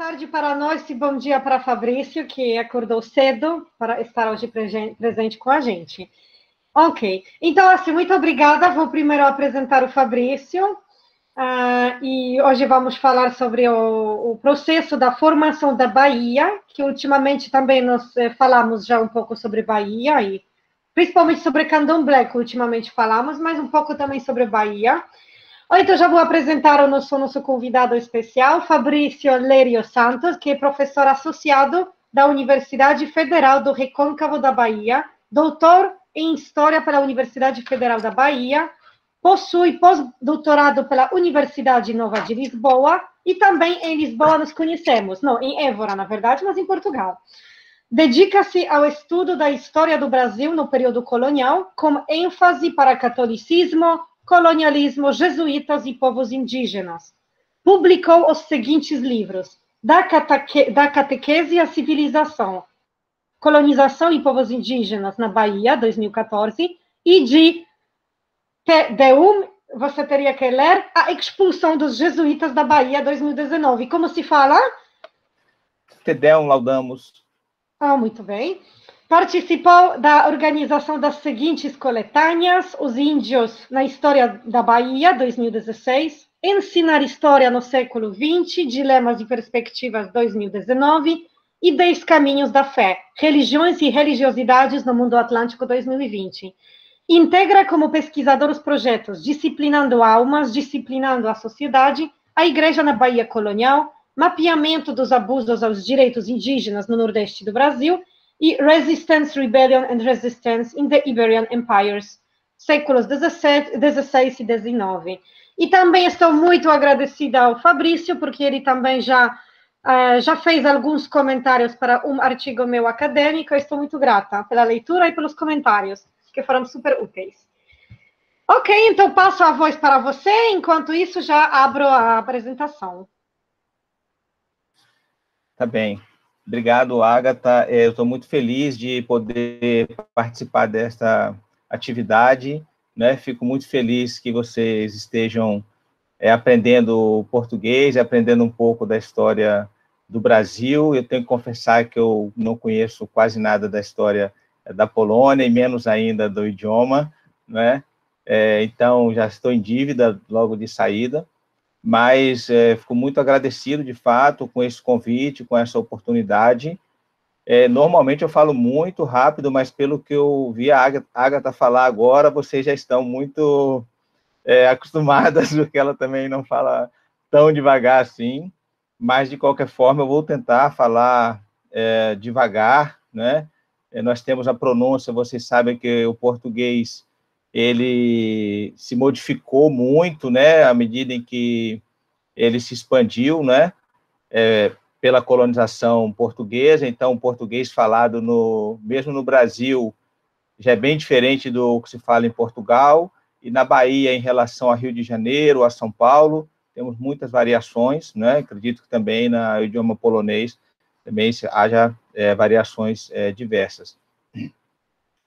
tarde para nós e bom dia para Fabrício, que acordou cedo para estar hoje presente com a gente. Ok, então, assim, muito obrigada. Vou primeiro apresentar o Fabrício. E hoje vamos falar sobre o processo da formação da Bahia, que ultimamente também nós falamos já um pouco sobre Bahia, e principalmente sobre Candomblé, que ultimamente falamos, mas um pouco também sobre Bahia. Então, já vou apresentar o nosso convidado especial, Fabrício Lério Santos, que é professor associado da Universidade Federal do Recôncavo da Bahia, doutor em História pela Universidade Federal da Bahia, possui pós-doutorado pela Universidade Nova de Lisboa, e também em Lisboa nos conhecemos, não, em Évora, na verdade, mas em Portugal. Dedica-se ao estudo da história do Brasil no período colonial, com ênfase para catolicismo, colonialismo, jesuítas e povos indígenas. Publicou os seguintes livros: Da Catequese à Civilização, Colonização e Povos Indígenas na Bahia, 2014, e de Deum, você teria que ler, A Expulsão dos Jesuítas da Bahia, 2019. Como se fala? Te Deum Laudamus. Muito bem. Participou da organização das seguintes coletâneas: Os Índios na História da Bahia, 2016, Ensinar História no Século XX, Dilemas e Perspectivas, 2019, e 10 Caminhos da Fé, Religiões e Religiosidades no Mundo Atlântico, 2020. Integra como pesquisador os projetos Disciplinando Almas, Disciplinando a Sociedade, A Igreja na Bahia Colonial, Mapeamento dos Abusos aos Direitos Indígenas no Nordeste do Brasil, e Resistance, Rebellion and Resistance in the Iberian Empires, séculos 16 e 19. E também estou muito agradecida ao Fabrício, porque ele também já fez alguns comentários para um artigo meu acadêmico. Eu estou muito grata pela leitura e pelos comentários, que foram super úteis. Ok, então passo a voz para você, enquanto isso já abro a apresentação. Tá bem. Obrigado, Agatha. Eu estou muito feliz de poder participar desta atividade, né? Fico muito feliz que vocês estejam aprendendo português, aprendendo um pouco da história do Brasil. Eu tenho que confessar que eu não conheço quase nada da história da Polônia, e menos ainda do idioma, né? Então, já estou em dívida logo de saída. Mas fico muito agradecido, de fato, com esse convite, com essa oportunidade. Normalmente eu falo muito rápido, mas pelo que eu vi a Agatha falar agora, vocês já estão muito acostumadas, porque ela também não fala tão devagar assim, mas, de qualquer forma, eu vou tentar falar devagar, né? Nós temos a pronúncia, vocês sabem que o português ele se modificou muito, né, à medida em que ele se expandiu, né, pela colonização portuguesa. Então, o português falado mesmo no Brasil já é bem diferente do que se fala em Portugal, e na Bahia, em relação a Rio de Janeiro, a São Paulo, temos muitas variações, né, acredito que também no idioma polonês também haja variações diversas.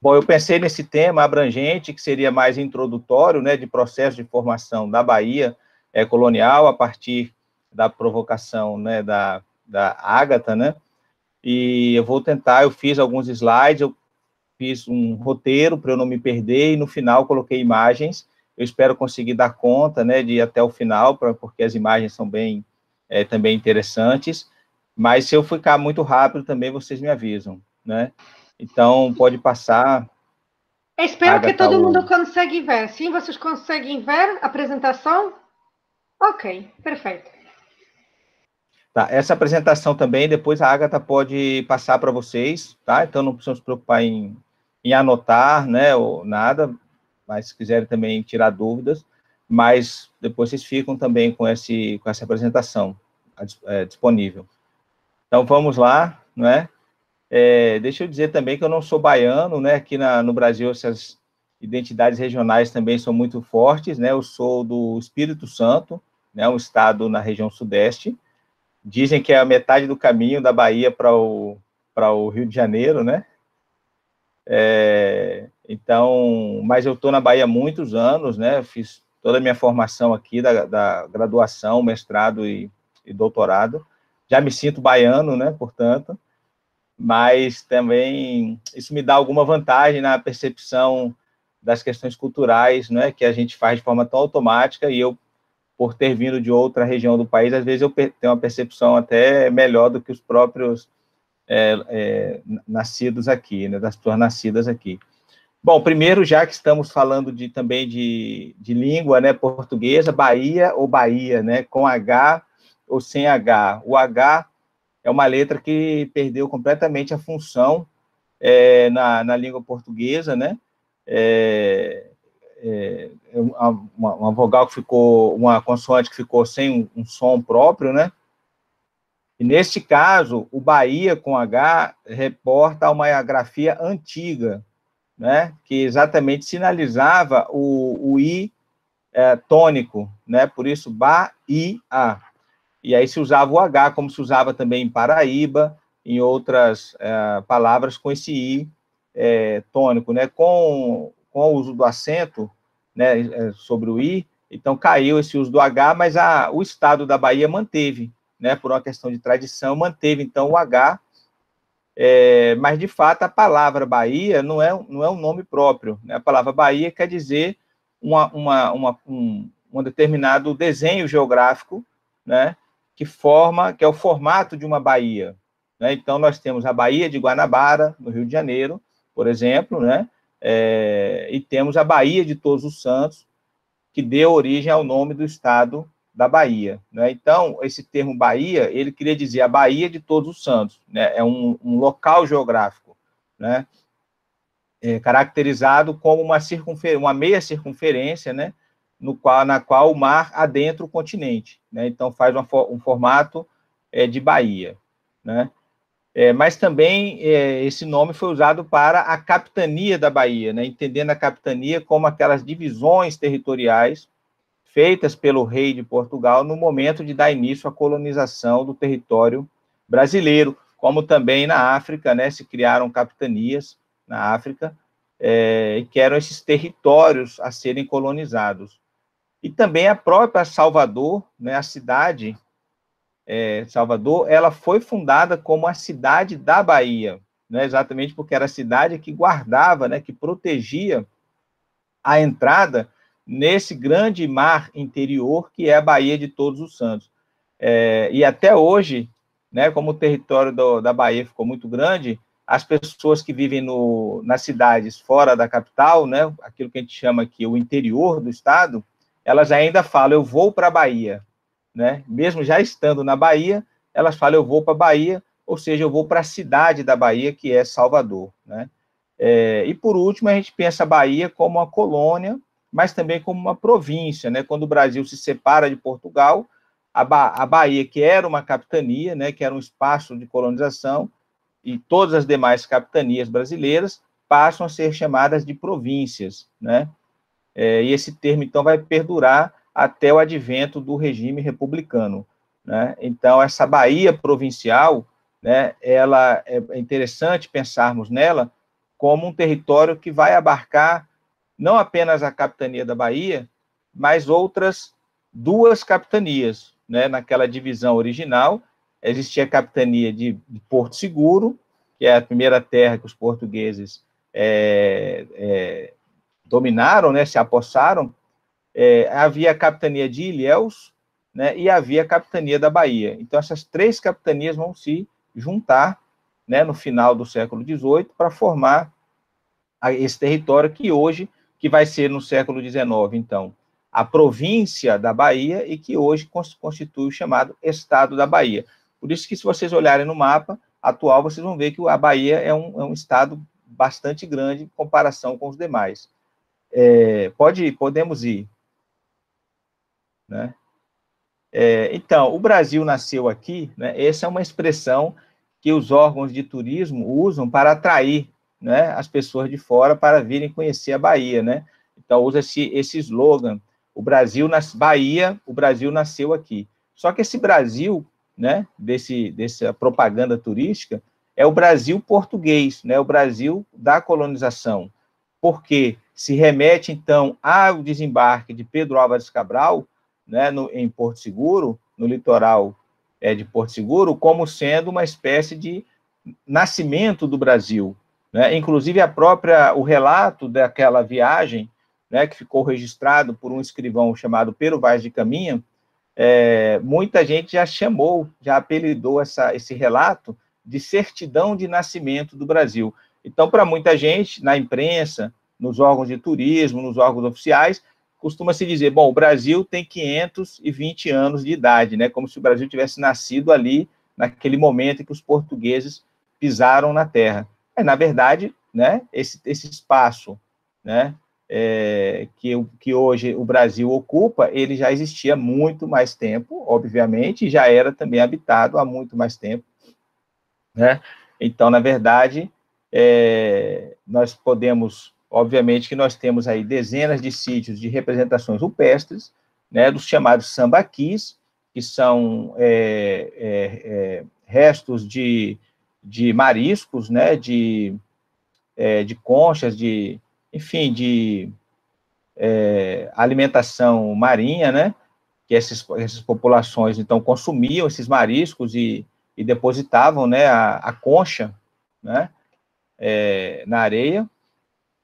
Bom, eu pensei nesse tema abrangente, que seria mais introdutório, né, de processo de formação da Bahia colonial, a partir da provocação, né, da Agatha, né, e eu fiz alguns slides, eu fiz um roteiro para eu não me perder, e no final coloquei imagens. Eu espero conseguir dar conta, né, de ir até o final, porque as imagens são bem também interessantes, mas se eu ficar muito rápido também vocês me avisam, né? Então, pode passar. Espero que todo mundo consiga ver. Sim, vocês conseguem ver a apresentação? Ok, perfeito. Tá, essa apresentação também, depois a Agatha pode passar para vocês, tá? Então, não precisam se preocupar em anotar, né, ou nada, mas se quiserem também tirar dúvidas, mas depois vocês ficam também com essa apresentação disponível. Então, vamos lá, né? Deixa eu dizer também que eu não sou baiano, né? Aqui no Brasil, essas identidades regionais também são muito fortes, né? Eu sou do Espírito Santo, né? Um estado na região sudeste. Dizem que é a metade do caminho da Bahia para o Rio de Janeiro, né? Então, mas eu estou na Bahia há muitos anos, né? Fiz toda a minha formação aqui, da graduação, mestrado e doutorado, já me sinto baiano, né, portanto, mas também isso me dá alguma vantagem na percepção das questões culturais, né, que a gente faz de forma tão automática, e eu, por ter vindo de outra região do país, às vezes eu tenho uma percepção até melhor do que os próprios nascidos aqui, né, das pessoas nascidas aqui. Bom, primeiro, já que estamos falando também de língua, né, portuguesa, Bahia ou Bahia, né, com H ou sem H. O H é uma letra que perdeu completamente a função na língua portuguesa, né, uma vogal que ficou, uma consoante que ficou sem um som próprio, né, e neste caso, o Bahia com H reporta uma grafia antiga, né, que exatamente sinalizava o I tônico, né, por isso Bahia. E aí se usava o H, como se usava também em Paraíba, em outras palavras com esse I tônico, né, com o uso do acento, né, sobre o I, então caiu esse uso do H, mas o estado da Bahia manteve, né, por uma questão de tradição, manteve então o H, mas de fato a palavra Bahia não é um nome próprio, né? A palavra Bahia quer dizer um determinado desenho geográfico, né, que é o formato de uma baía, né? Então nós temos a Baía de Guanabara, no Rio de Janeiro, por exemplo, né, e temos a Baía de Todos os Santos, que deu origem ao nome do estado da Bahia, né? Então, esse termo Bahia, ele queria dizer a Baía de Todos os Santos, né? É um local geográfico, né, caracterizado como uma meia circunferência, né, na qual o mar adentra o continente, né? Então, faz um formato de baía, né? Mas também esse nome foi usado para a capitania da Bahia, né? Entendendo a capitania como aquelas divisões territoriais feitas pelo rei de Portugal no momento de dar início à colonização do território brasileiro, como também na África, né, se criaram capitanias na África, que eram esses territórios a serem colonizados. E também a própria Salvador, né, a cidade Salvador, ela foi fundada como a cidade da Bahia, né, exatamente porque era a cidade que guardava, né, que protegia a entrada nesse grande mar interior que é a Baía de Todos os Santos. E até hoje, né, como o território da Bahia ficou muito grande, as pessoas que vivem nas cidades fora da capital, né, aquilo que a gente chama aqui o interior do estado, elas ainda falam, eu vou para a Bahia, né? Mesmo já estando na Bahia, elas falam, eu vou para a Bahia, ou seja, eu vou para a cidade da Bahia, que é Salvador, né? E, por último, a gente pensa a Bahia como uma colônia, mas também como uma província, né? Quando o Brasil se separa de Portugal, a Bahia, que era uma capitania, né, que era um espaço de colonização, e todas as demais capitanias brasileiras passam a ser chamadas de províncias, né? E esse termo, então, vai perdurar até o advento do regime republicano, né? Então, essa Bahia provincial, né, ela é interessante pensarmos nela como um território que vai abarcar não apenas a capitania da Bahia, mas outras duas capitanias, né? Naquela divisão original, existia a capitania de Porto Seguro, que é a primeira terra que os portugueses dominaram, né, se apossaram. Havia a capitania de Ilhéus, né, e havia a capitania da Bahia. Então, essas três capitanias vão se juntar, né, no final do século XVIII para formar esse território que vai ser no século XIX, então, a província da Bahia e que hoje constitui o chamado Estado da Bahia. Por isso que, se vocês olharem no mapa atual, vocês vão ver que a Bahia é um estado bastante grande em comparação com os demais. Podemos ir, né? Então, o Brasil nasceu aqui, né? Essa é uma expressão que os órgãos de turismo usam para atrair, né, as pessoas de fora para virem conhecer a Bahia, né? Então, usa esse slogan, Bahia, o Brasil nasceu aqui. Só que esse Brasil, né, dessa propaganda turística, é o Brasil português, né, o Brasil da colonização, porque se remete, então, ao desembarque de Pedro Álvares Cabral, né, em Porto Seguro, no litoral de Porto Seguro como sendo uma espécie de nascimento do Brasil, né? Inclusive o relato daquela viagem, né, que ficou registrado por um escrivão chamado Pero Vaz de Caminha, muita gente já apelidou esse relato de certidão de nascimento do Brasil. Então, para muita gente, na imprensa, nos órgãos de turismo, nos órgãos oficiais, costuma-se dizer, bom, o Brasil tem 520 anos de idade, né, como se o Brasil tivesse nascido ali, naquele momento em que os portugueses pisaram na terra. Na verdade, né, esse espaço, né, que hoje o Brasil ocupa, ele já existia há muito mais tempo, obviamente, e já era também habitado há muito mais tempo, né? Então, na verdade, nós podemos, obviamente, que nós temos aí dezenas de sítios de representações rupestres, né, dos chamados sambaquis, que são restos de mariscos, né, de conchas, enfim, de alimentação marinha, né, que essas populações, então, consumiam esses mariscos e depositavam, né, a concha, né, na areia,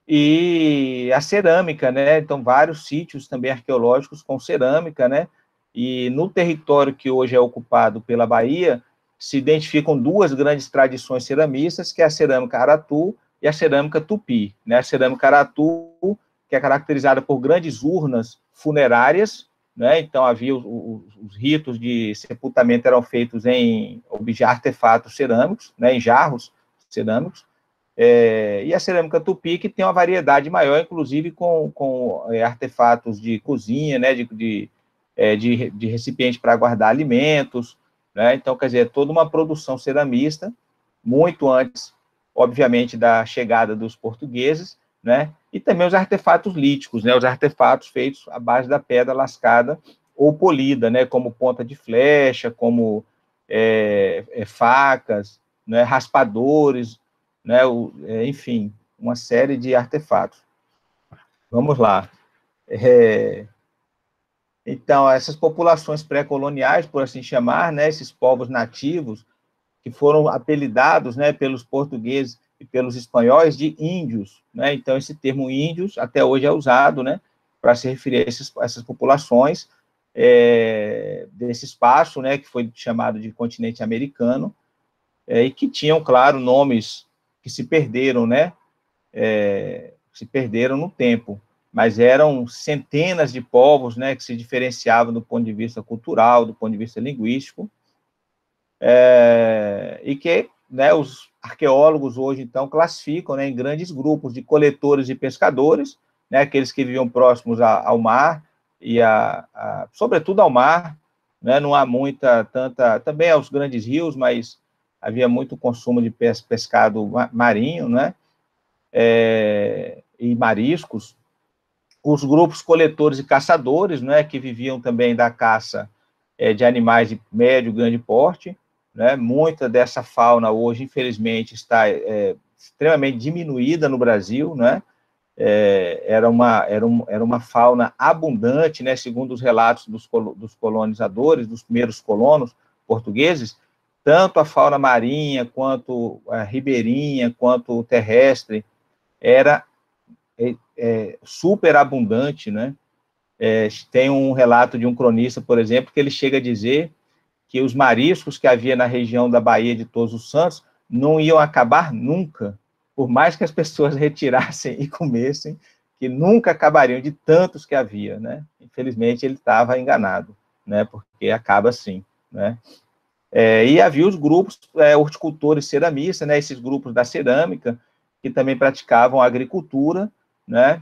e a cerâmica, né, então, vários sítios também arqueológicos com cerâmica, né, e no território que hoje é ocupado pela Bahia, se identificam duas grandes tradições ceramistas, que é a cerâmica Aratu e a cerâmica Tupi, né, a cerâmica Aratu, que é caracterizada por grandes urnas funerárias, né, então havia os ritos de sepultamento eram feitos em artefatos cerâmicos, né, em jarros cerâmicos, e a cerâmica Tupi, que tem uma variedade maior, inclusive com artefatos de cozinha, né, de recipiente para guardar alimentos, né, então, quer dizer, toda uma produção ceramista, muito antes, obviamente, da chegada dos portugueses, né, e também os artefatos líticos, né, os artefatos feitos à base da pedra lascada ou polida, né, como ponta de flecha, como facas, né, raspadores, né, enfim, uma série de artefatos. Vamos lá. Então, essas populações pré-coloniais, por assim chamar, né, esses povos nativos, que foram apelidados, né, pelos portugueses e pelos espanhóis de índios, né? Então, esse termo índios até hoje é usado, né, para se referir a essas populações desse espaço, né, que foi chamado de continente americano, e que tinham, claro, nomes que se perderam, né, se perderam no tempo, mas eram centenas de povos, né, que se diferenciavam do ponto de vista cultural, do ponto de vista linguístico, e que, né, os arqueólogos hoje, então, classificam, né, em grandes grupos de coletores e pescadores, né, aqueles que viviam próximos ao mar, e sobretudo ao mar, né, não há também aos grandes rios, mas havia muito consumo de pescado marinho, né, e mariscos, os grupos coletores e caçadores, né, que viviam também da caça de animais de médio e grande porte, né, muita dessa fauna hoje, infelizmente, está extremamente diminuída no Brasil, né, era uma fauna abundante, né, segundo os relatos dos colonizadores, dos primeiros colonos portugueses, tanto a fauna marinha, quanto a ribeirinha, quanto terrestre, era super abundante, né? Tem um relato de um cronista, por exemplo, que ele chega a dizer que os mariscos que havia na região da Baía de Todos os Santos não iam acabar nunca, por mais que as pessoas retirassem e comessem, que nunca acabariam de tantos que havia, né? Infelizmente, ele estava enganado, né? Porque acaba assim, né? E havia os grupos horticultores ceramistas, né? Esses grupos da cerâmica, que também praticavam agricultura, né?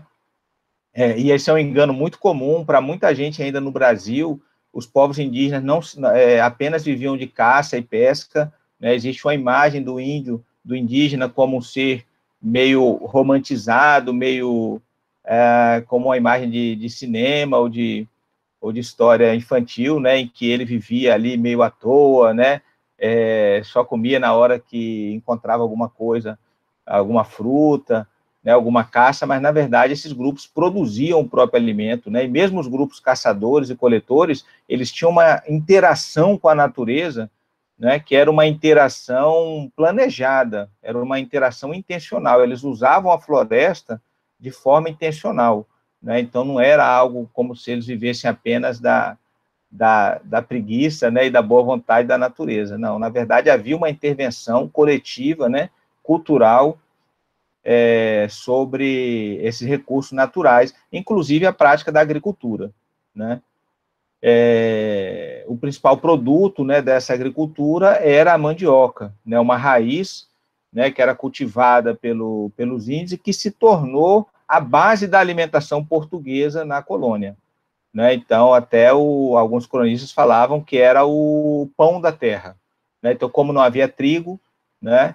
E esse é um engano muito comum para muita gente ainda no Brasil. Os povos indígenas não apenas viviam de caça e pesca, né? Existe uma imagem do indígena como um ser meio romantizado, meio como uma imagem de cinema ou de história infantil, né? Em que ele vivia ali meio à toa, né? Só comia na hora que encontrava alguma coisa, alguma fruta, né, alguma caça, mas, na verdade, esses grupos produziam o próprio alimento, né, e mesmo os grupos caçadores e coletores, eles tinham uma interação com a natureza, né, que era uma interação planejada, era uma interação intencional, eles usavam a floresta de forma intencional, né, então não era algo como se eles vivessem apenas da preguiça, né, e da boa vontade da natureza, não, na verdade havia uma intervenção coletiva, né, cultural, sobre esses recursos naturais, inclusive a prática da agricultura, né. O principal produto, né, dessa agricultura era a mandioca, né, uma raiz, né, que era cultivada pelos índios e que se tornou a base da alimentação portuguesa na colônia, né. Então, até alguns cronistas falavam que era o pão da terra, né. Então, como não havia trigo, né,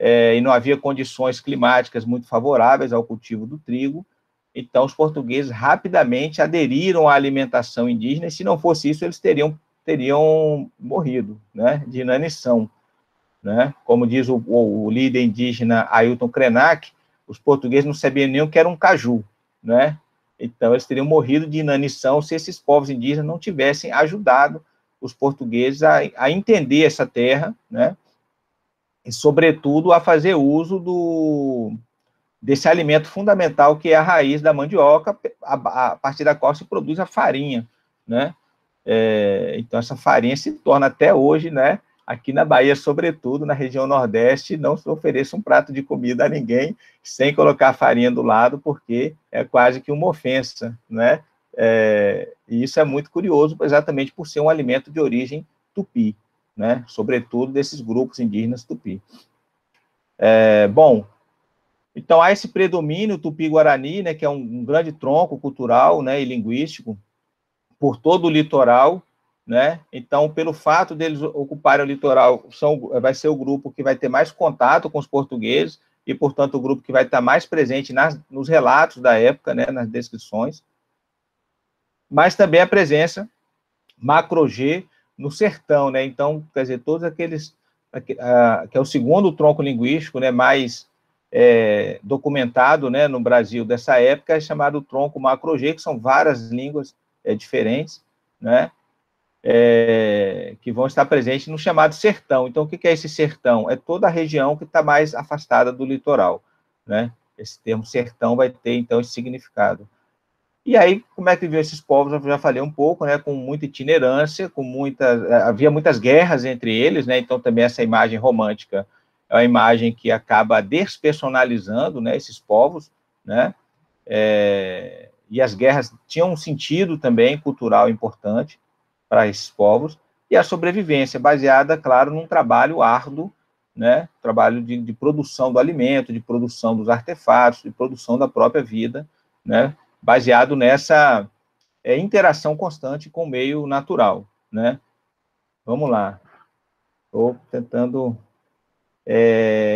e não havia condições climáticas muito favoráveis ao cultivo do trigo, então os portugueses rapidamente aderiram à alimentação indígena, e se não fosse isso, eles teriam morrido, né, de inanição, né? Como diz o líder indígena Ailton Krenak, os portugueses não sabiam nem o que era um caju, né? Então eles teriam morrido de inanição se esses povos indígenas não tivessem ajudado os portugueses a entender essa terra, né? E, sobretudo, a fazer uso desse alimento fundamental que é a raiz da mandioca, a partir da qual se produz a farinha, né? Então, essa farinha se torna até hoje, né? Aqui na Bahia, sobretudo, na região Nordeste, não se ofereça um prato de comida a ninguém sem colocar a farinha do lado, porque é quase que uma ofensa, né? E isso é muito curioso, exatamente por ser um alimento de origem tupi, né, sobretudo desses grupos indígenas tupi. Bom, então há esse predomínio tupi-guarani, né, que é um grande tronco cultural, né, e linguístico por todo o litoral, né. Então, pelo fato deles ocuparem o litoral, vai ser o grupo que vai ter mais contato com os portugueses e, portanto, o grupo que vai estar mais presente nos relatos da época, né, nas descrições, mas também a presença macro-G no sertão, né? Então, quer dizer, todos aqueles que é o segundo tronco linguístico, né, mais documentado, né, no Brasil dessa época, é chamado tronco macro-G, que são várias línguas diferentes, né, que vão estar presentes no chamado sertão. Então, o que é esse sertão? É toda a região que está mais afastada do litoral, né? Esse termo sertão vai ter, então, esse significado. E aí, como é que viviam esses povos? Eu já falei um pouco, né, com muita itinerância, havia muitas guerras entre eles, né, então também essa imagem romântica é uma imagem que acaba despersonalizando, né, esses povos, né, e as guerras tinham um sentido também cultural importante para esses povos, e a sobrevivência baseada, claro, num trabalho árduo, né, trabalho de produção do alimento, de produção dos artefatos, de produção da própria vida, né, baseado nessa interação constante com o meio natural, né? Vamos lá. Estou tentando...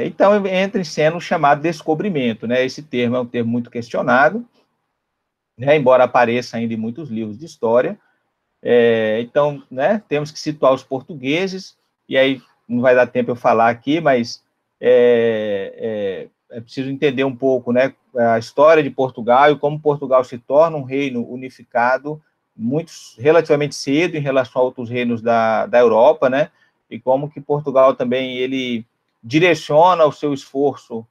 então, entra em cena o chamado descobrimento, né? Esse termo é um termo muito questionado, né? Embora apareça ainda em muitos livros de história. Então, né, temos que situar os portugueses, e aí não vai dar tempo eu falar aqui, mas é preciso entender um pouco, né, a história de Portugal e como Portugal se torna um reino unificado relativamente cedo em relação a outros reinos da Europa, né, e como que Portugal também ele direciona o seu esforço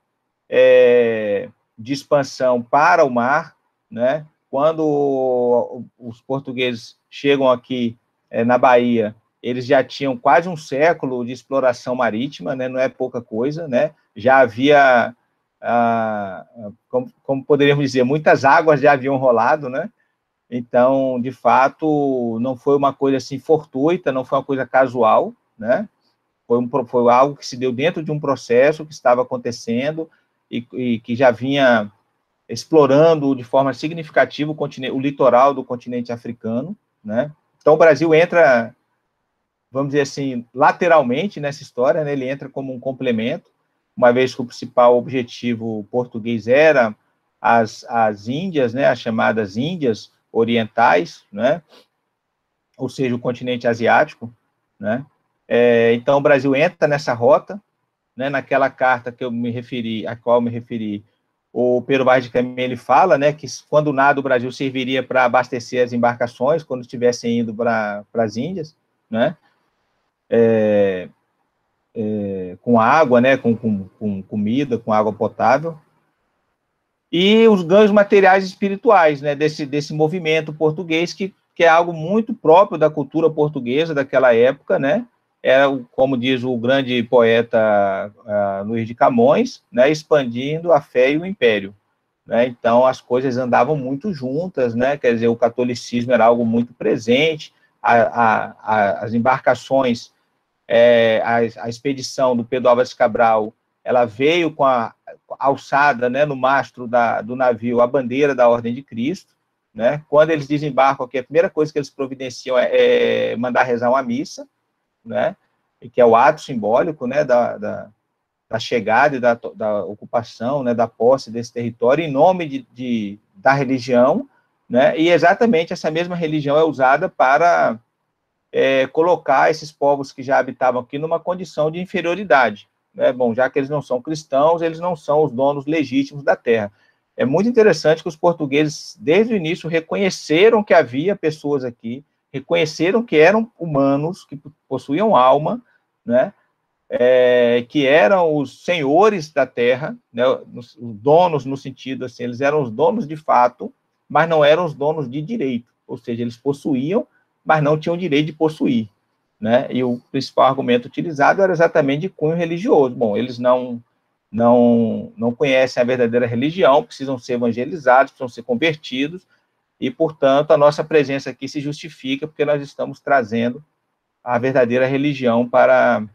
de expansão para o mar, né. Quando os portugueses chegam aqui na Bahia, eles já tinham quase um século de exploração marítima, né, não é pouca coisa, né, já havia, como poderíamos dizer, muitas águas já haviam rolado, né, então, de fato, não foi uma coisa assim fortuita, não foi uma coisa casual, né, foi algo que se deu dentro de um processo que estava acontecendo e que já vinha explorando de forma significativa o litoral do continente africano, né? Então, o Brasil entra, vamos dizer assim, lateralmente nessa história, né? Ele entra como um complemento, uma vez que o principal objetivo português era as Índias, né? As chamadas Índias orientais, né? Ou seja, o continente asiático, né? Então, o Brasil entra nessa rota, né? Naquela carta que a qual eu me referi, o Pero Vaz de Caminha, ele fala, né, que quando nada o Brasil serviria para abastecer as embarcações, quando estivessem indo para as Índias, né, com água, né, com comida, com água potável, e os ganhos materiais e espirituais, né, desse movimento português, que é algo muito próprio da cultura portuguesa daquela época, né, era, como diz o grande poeta Luís de Camões, né, expandindo a fé e o império. Né? Então, as coisas andavam muito juntas, né? Quer dizer, o catolicismo era algo muito presente, as embarcações, a expedição do Pedro Álvares Cabral, ela veio com a alçada, né, no mastro do navio, a bandeira da Ordem de Cristo, né? Quando eles desembarcam aqui, a primeira coisa que eles providenciam é mandar rezar uma missa, né? Que é o ato simbólico, né, da chegada e da ocupação, né, da posse desse território em nome da religião, né, e exatamente essa mesma religião é usada para colocar esses povos que já habitavam aqui numa condição de inferioridade. Né? Bom, já que eles não são cristãos, eles não são os donos legítimos da terra. É muito interessante que os portugueses, desde o início, reconheceram que havia pessoas aqui, reconheceram que eram humanos, que possuíam alma, né, que eram os senhores da terra, né, os donos no sentido assim, eles eram os donos de fato, mas não eram os donos de direito, ou seja, eles possuíam, mas não tinham direito de possuir, né, e o principal argumento utilizado era exatamente de cunho religioso. Bom, eles não conhecem a verdadeira religião, precisam ser evangelizados, precisam ser convertidos, e, portanto, a nossa presença aqui se justifica porque nós estamos trazendo a verdadeira religião para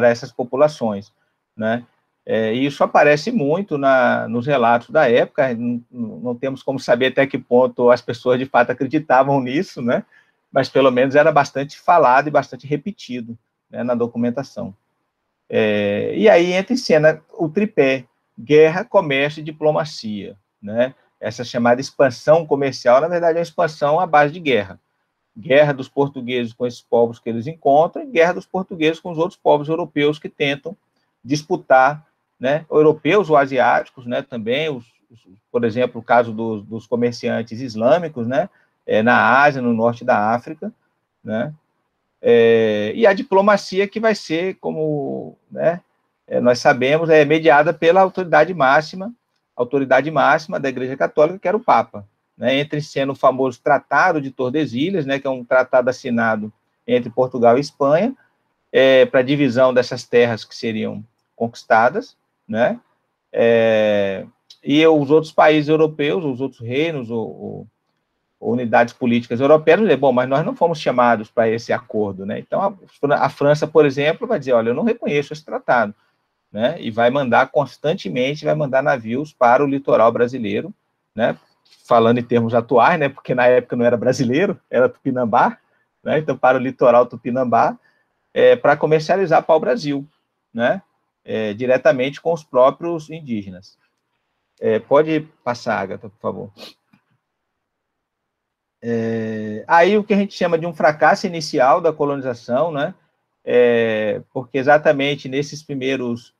essas populações, né? E isso aparece muito nos relatos da época, não temos como saber até que ponto as pessoas de fato acreditavam nisso, né? Mas pelo menos era bastante falado e bastante repetido, né, na documentação. E aí entra em cena o tripé: guerra, comércio e diplomacia, né? Essa chamada expansão comercial, na verdade, é uma expansão à base de guerra. Guerra dos portugueses com esses povos que eles encontram e guerra dos portugueses com os outros povos europeus que tentam disputar, né, europeus ou asiáticos, né, também, por exemplo, o caso dos comerciantes islâmicos, né, na Ásia, no norte da África, né, e a diplomacia que vai ser, como, né, nós sabemos, mediada pela autoridade máxima da Igreja Católica, que era o Papa. Né, entra em cena o famoso Tratado de Tordesilhas, né, que é um tratado assinado entre Portugal e Espanha, para a divisão dessas terras que seriam conquistadas, né, e os outros países europeus, os outros reinos, ou unidades políticas europeias, vão dizer, bom, mas nós não fomos chamados para esse acordo. Né, então, a França, por exemplo, vai dizer, olha, eu não reconheço esse tratado, né, e vai mandar constantemente, vai mandar navios para o litoral brasileiro, né, falando em termos atuais, né, porque na época não era brasileiro, era Tupinambá, né, então para o litoral Tupinambá, para comercializar para o Brasil, né, diretamente com os próprios indígenas. Pode passar, Agatha, por favor. Aí o que a gente chama de um fracasso inicial da colonização, né, porque exatamente nesses primeiros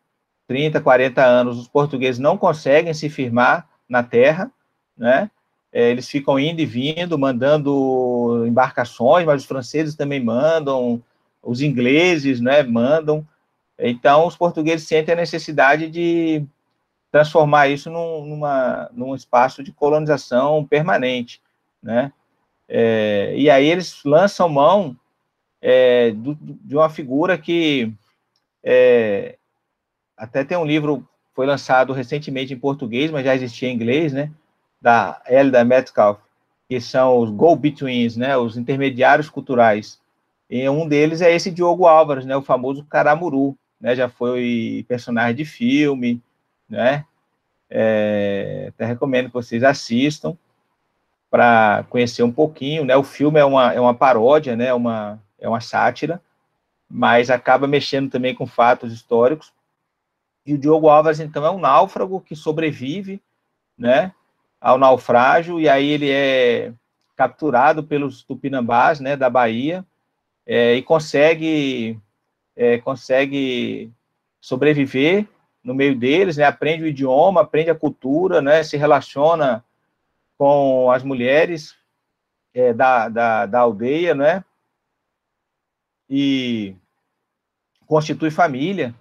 30, 40 anos, os portugueses não conseguem se firmar na terra, né? Eles ficam indo e vindo, mandando embarcações, mas os franceses também mandam, os ingleses, né, mandam. Então, os portugueses sentem a necessidade de transformar isso num espaço de colonização permanente, né? E aí eles lançam mão de uma figura que até tem um livro, foi lançado recentemente em português, mas já existia em inglês, né, da Elida Metcalfe, que são os go-betweens, né, os intermediários culturais. E um deles é esse Diogo Álvares, né, o famoso Caramuru, né, já foi personagem de filme, né, até recomendo que vocês assistam para conhecer um pouquinho, né, o filme é uma paródia, né, é uma sátira, mas acaba mexendo também com fatos históricos. E o Diogo Álvares, então, é um náufrago que sobrevive, né, ao naufrágio, e aí ele é capturado pelos tupinambás, né, da Bahia, e consegue sobreviver, no meio deles, né, aprende o idioma, aprende a cultura, né, se relaciona com as mulheres da aldeia, né, e constitui família,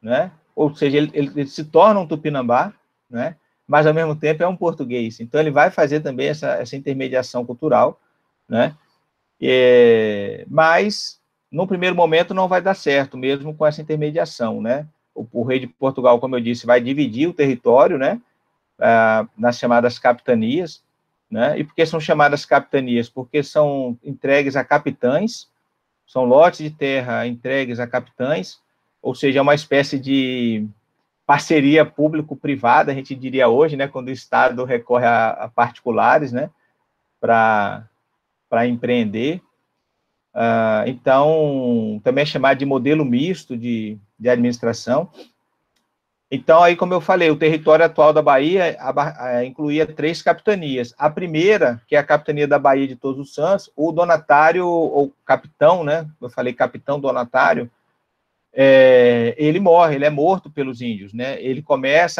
né, ou seja, ele se torna um tupinambá, né, mas ao mesmo tempo é um português, então ele vai fazer também essa intermediação cultural, né, mas no primeiro momento não vai dar certo, mesmo com essa intermediação, né, o rei de Portugal, como eu disse, vai dividir o território, né, nas chamadas capitanias, né, e por que são chamadas capitanias? Porque são entregues a capitães, são lotes de terra entregues a capitães, ou seja, é uma espécie de parceria público-privada, a gente diria hoje, né, quando o Estado recorre a particulares, né, para empreender. Então, também é chamado de modelo misto de administração. Então, aí, como eu falei, o território atual da Bahia incluía 3 capitanias. A primeira, que é a capitania da Bahia de Todos os Santos, o donatário, ou capitão, né? Eu falei capitão donatário, ele morre, ele é morto pelos índios, né? Ele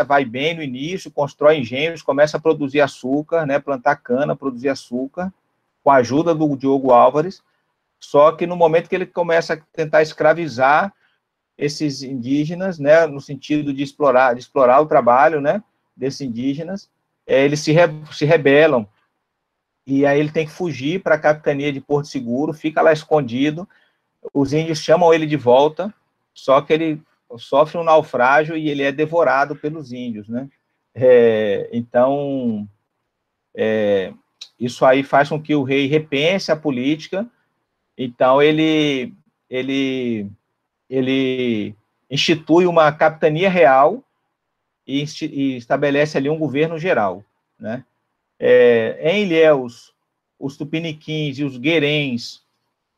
vai bem no início, constrói engenhos, começa a produzir açúcar, né? Plantar cana, produzir açúcar, com a ajuda do Diogo Álvares, só que no momento que ele começa a tentar escravizar esses indígenas, né, no sentido de explorar o trabalho, né, desses indígenas, eles se rebelam, e aí ele tem que fugir para a capitania de Porto Seguro, fica lá escondido, os índios chamam ele de volta, só que ele sofre um naufrágio e ele é devorado pelos índios, né, então, isso aí faz com que o rei repense a política, então ele institui uma capitania real e estabelece ali um governo geral, né? Em Ilhéus, os tupiniquins e os guerens,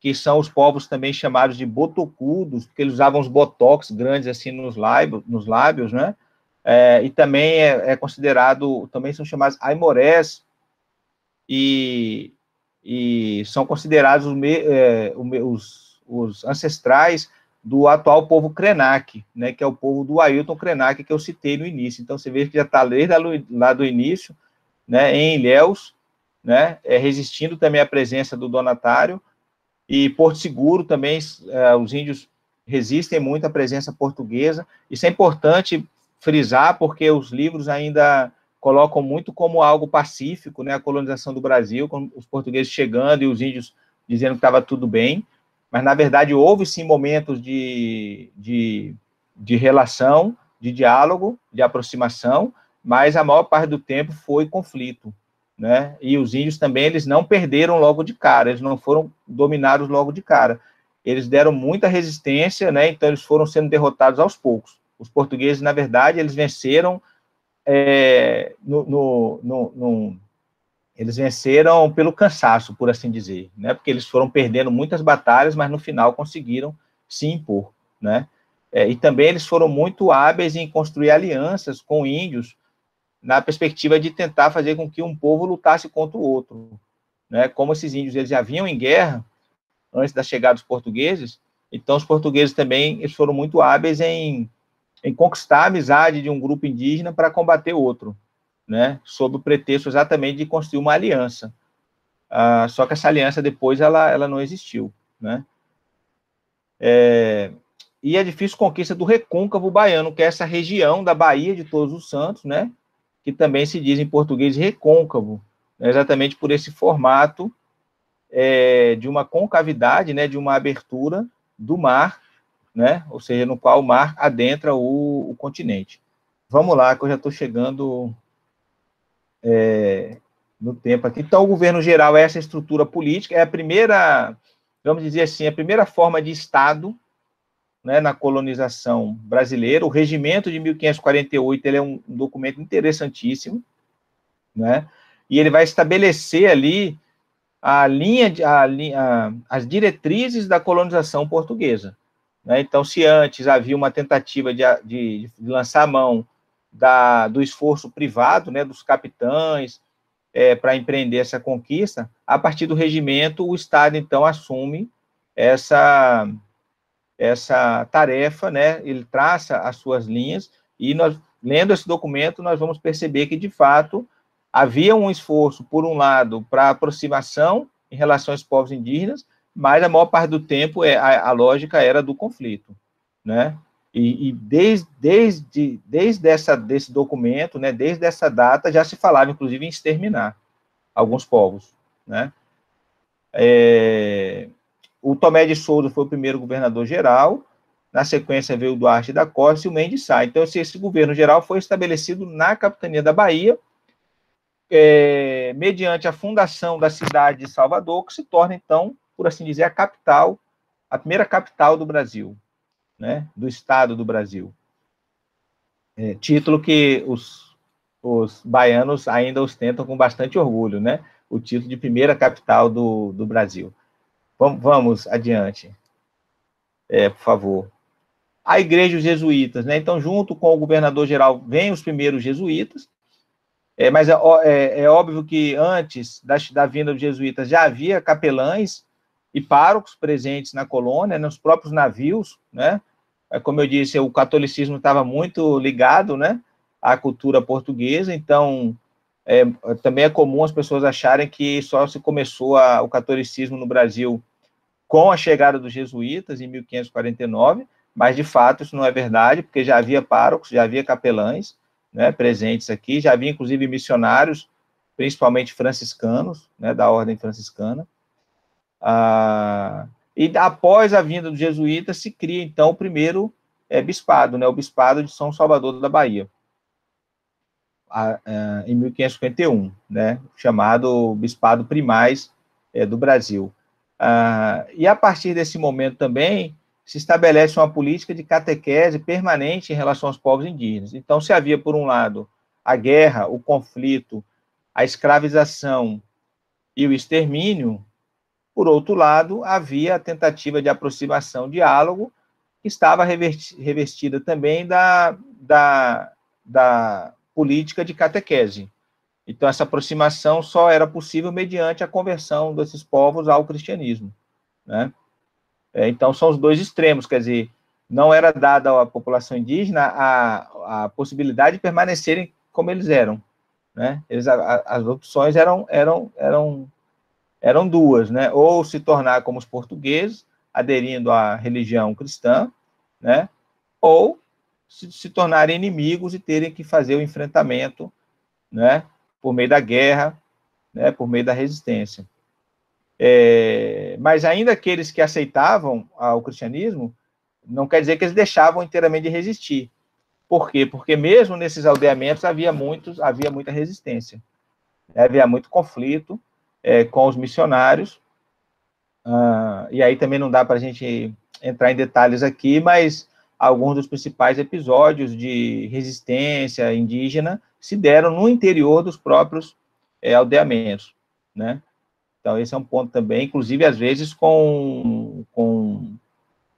que são os povos também chamados de botocudos, porque eles usavam os botox grandes assim nos lábios, né? E também também são chamados aimorés, e são considerados os ancestrais do atual povo Krenak, né, que é o povo do Ailton Krenak, que eu citei no início. Então, você vê que já está desde lá do início, né, em Ilhéus, né, resistindo também à presença do donatário, e Porto Seguro também, os índios resistem muito à presença portuguesa. Isso é importante frisar, porque os livros ainda colocam muito como algo pacífico, né, a colonização do Brasil, com os portugueses chegando e os índios dizendo que estava tudo bem, mas, na verdade, houve, sim, momentos de relação, de diálogo, de aproximação, mas a maior parte do tempo foi conflito, né? E os índios também, eles não perderam logo de cara, eles não foram dominados logo de cara. Eles deram muita resistência, né? Então, eles foram sendo derrotados aos poucos. Os portugueses, na verdade, eles venceram eles venceram pelo cansaço, por assim dizer, né? Porque eles foram perdendo muitas batalhas, mas no final conseguiram se impor, né? E também eles foram muito hábeis em construir alianças com índios, na perspectiva de tentar fazer com que um povo lutasse contra o outro, né? Como esses índios eles já vinham em guerra antes da chegada dos portugueses, então os portugueses também eles foram muito hábeis em conquistar a amizade de um grupo indígena para combater outro, né, sob o pretexto exatamente de construir uma aliança. Só que essa aliança depois ela não existiu, né? E a difícil conquista do Recôncavo Baiano, que é essa região da Bahia de Todos os Santos, né, que também se diz em português recôncavo, né, exatamente por esse formato de uma concavidade, né, de uma abertura do mar, né, ou seja, no qual o mar adentra o continente. Vamos lá, que eu já estou chegando no tempo aqui. Então, o governo geral é essa estrutura política, é a primeira, vamos dizer assim, a primeira forma de Estado, né, na colonização brasileira. O regimento de 1548 ele é um documento interessantíssimo, né, e ele vai estabelecer ali as diretrizes da colonização portuguesa, né? Então, se antes havia uma tentativa de lançar a mão do esforço privado, né, dos capitães, para empreender essa conquista, a partir do regimento, o Estado, então, assume essa tarefa, né, ele traça as suas linhas, E nós, lendo esse documento, nós vamos perceber que, de fato, havia um esforço, por um lado, para aproximação em relação aos povos indígenas, mas a maior parte do tempo a lógica era do conflito, né? E desde desse documento, né, desde essa data, já se falava, inclusive, em exterminar alguns povos, né? O Tomé de Souza foi o primeiro governador-geral, na sequência veio o Duarte da Costa e o Mendes Sá. Então, esse governo geral foi estabelecido na capitania da Bahia, mediante a fundação da cidade de Salvador, que se torna, então, por assim dizer, a capital, a primeira capital do Brasil, né, do Estado do Brasil. Título que os baianos ainda ostentam com bastante orgulho, né, o título de primeira capital do Brasil. Vamos adiante, por favor. A Igreja dos Jesuítas, né, então, junto com o governador-geral, vem os primeiros jesuítas, mas é óbvio que antes da vinda dos jesuítas já havia capelães e párocos presentes na colônia, nos próprios navios, né? Como eu disse, o catolicismo estava muito ligado, né, à cultura portuguesa, então também é comum as pessoas acharem que só se começou o catolicismo no Brasil com a chegada dos jesuítas em 1549, mas de fato isso não é verdade, porque já havia párocos, já havia capelães, né, presentes aqui, já havia inclusive missionários, principalmente franciscanos, né, da ordem franciscana. E após a vinda dos jesuítas se cria então o primeiro bispado, né, o bispado de São Salvador da Bahia, em 1551, né, chamado bispado primaz do Brasil. E a partir desse momento também se estabelece uma política de catequese permanente em relação aos povos indígenas. Então, se havia, por um lado, a guerra, o conflito, a escravização e o extermínio, por outro lado, havia a tentativa de aproximação, diálogo, que estava revestida também da política de catequese. Então, essa aproximação só era possível mediante a conversão desses povos ao cristianismo, né? Então, são os dois extremos, quer dizer, não era dada à população indígena a possibilidade de permanecerem como eles eram, né? As opções eram duas, né? Ou se tornar como os portugueses, aderindo à religião cristã, né? Ou se tornarem inimigos e terem que fazer o enfrentamento, né, por meio da guerra, né, por meio da resistência. Mas ainda aqueles que aceitavam o cristianismo, não quer dizer que eles deixavam inteiramente de resistir. Por quê? Porque mesmo nesses aldeamentos havia muita resistência, havia muito conflito com os missionários, e aí também não dá para a gente entrar em detalhes aqui, mas alguns dos principais episódios de resistência indígena se deram no interior dos próprios aldeamentos, né? Então, esse é um ponto também, inclusive, às vezes, com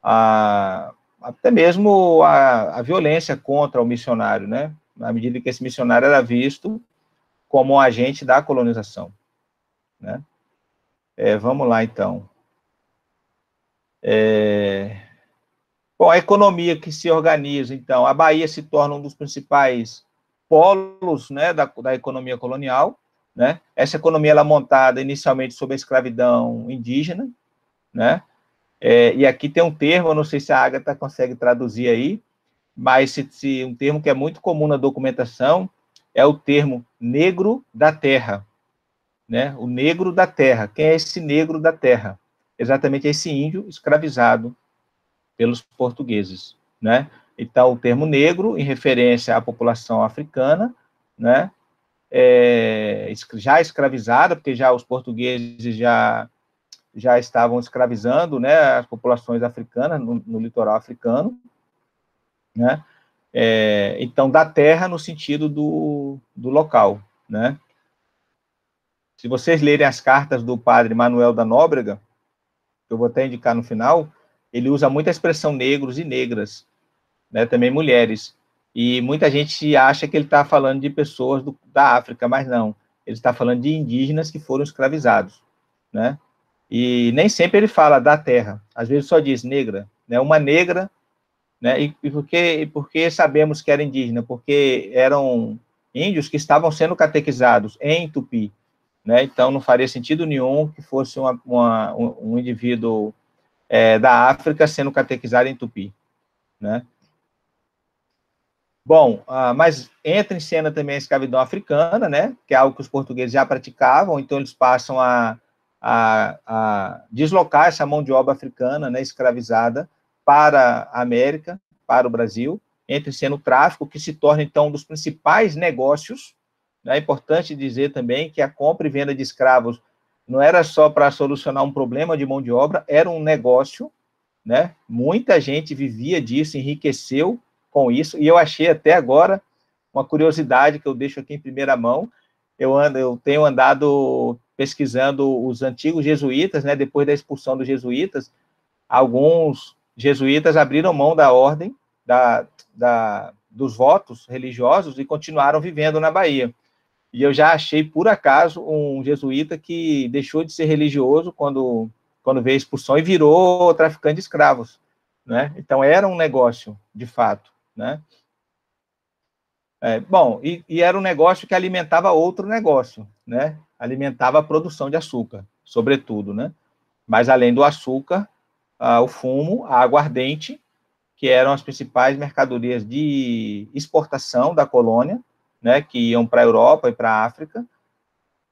até mesmo a violência contra o missionário, né? Na medida que esse missionário era visto como um agente da colonização, né? Vamos lá, então. Bom, a economia que se organiza, então, a Bahia se torna um dos principais polos, né, da economia colonial, né? Essa economia ela é montada inicialmente sob a escravidão indígena, né? E aqui tem um termo, eu não sei se a Agatha consegue traduzir aí, mas um termo que é muito comum na documentação é o termo negro da terra, né? O negro da terra. Quem é esse negro da terra? Exatamente esse índio escravizado pelos portugueses, né? Então, o termo negro, em referência à população africana, né? Já escravizada, porque já os portugueses já estavam escravizando, né, as populações africanas no litoral africano, né? Então, da terra no sentido do local, né? Se vocês lerem as cartas do padre Manuel da Nóbrega, que eu vou até indicar no final, ele usa muito a expressão negros e negras, né, também mulheres. E muita gente acha que ele está falando de pessoas da África, mas não. Ele está falando de indígenas que foram escravizados, né? E nem sempre ele fala da terra. Às vezes só diz negra, né? Uma negra né? E por que sabemos que era indígena? Porque eram índios que estavam sendo catequizados em Tupi, né? Então, não faria sentido nenhum que fosse um indivíduo da África sendo catequizado em Tupi, né? Bom, mas entra em cena também a escravidão africana, né? Que é algo que os portugueses já praticavam, então eles passam a deslocar essa mão de obra africana, né, escravizada, para a América, para o Brasil. Entra em cena o tráfico, que se torna, então, um dos principais negócios. É importante dizer também que a compra e venda de escravos não era só para solucionar um problema de mão de obra, era um negócio, né? Muita gente vivia disso, enriqueceu com isso, e eu achei até agora uma curiosidade que eu deixo aqui em primeira mão. Eu tenho andado pesquisando os antigos jesuítas, né? Depois da expulsão dos jesuítas, alguns jesuítas abriram mão da ordem, dos votos religiosos e continuaram vivendo na Bahia. E eu já achei, por acaso, um jesuíta que deixou de ser religioso quando veio a expulsão e virou traficante de escravos, né? Então, era um negócio, de fato, né? Bom, e era um negócio que alimentava outro negócio, né? Alimentava a produção de açúcar, sobretudo, né? Mas, além do açúcar, o fumo, a aguardente, que eram as principais mercadorias de exportação da colônia, né, que iam para a Europa e para a África.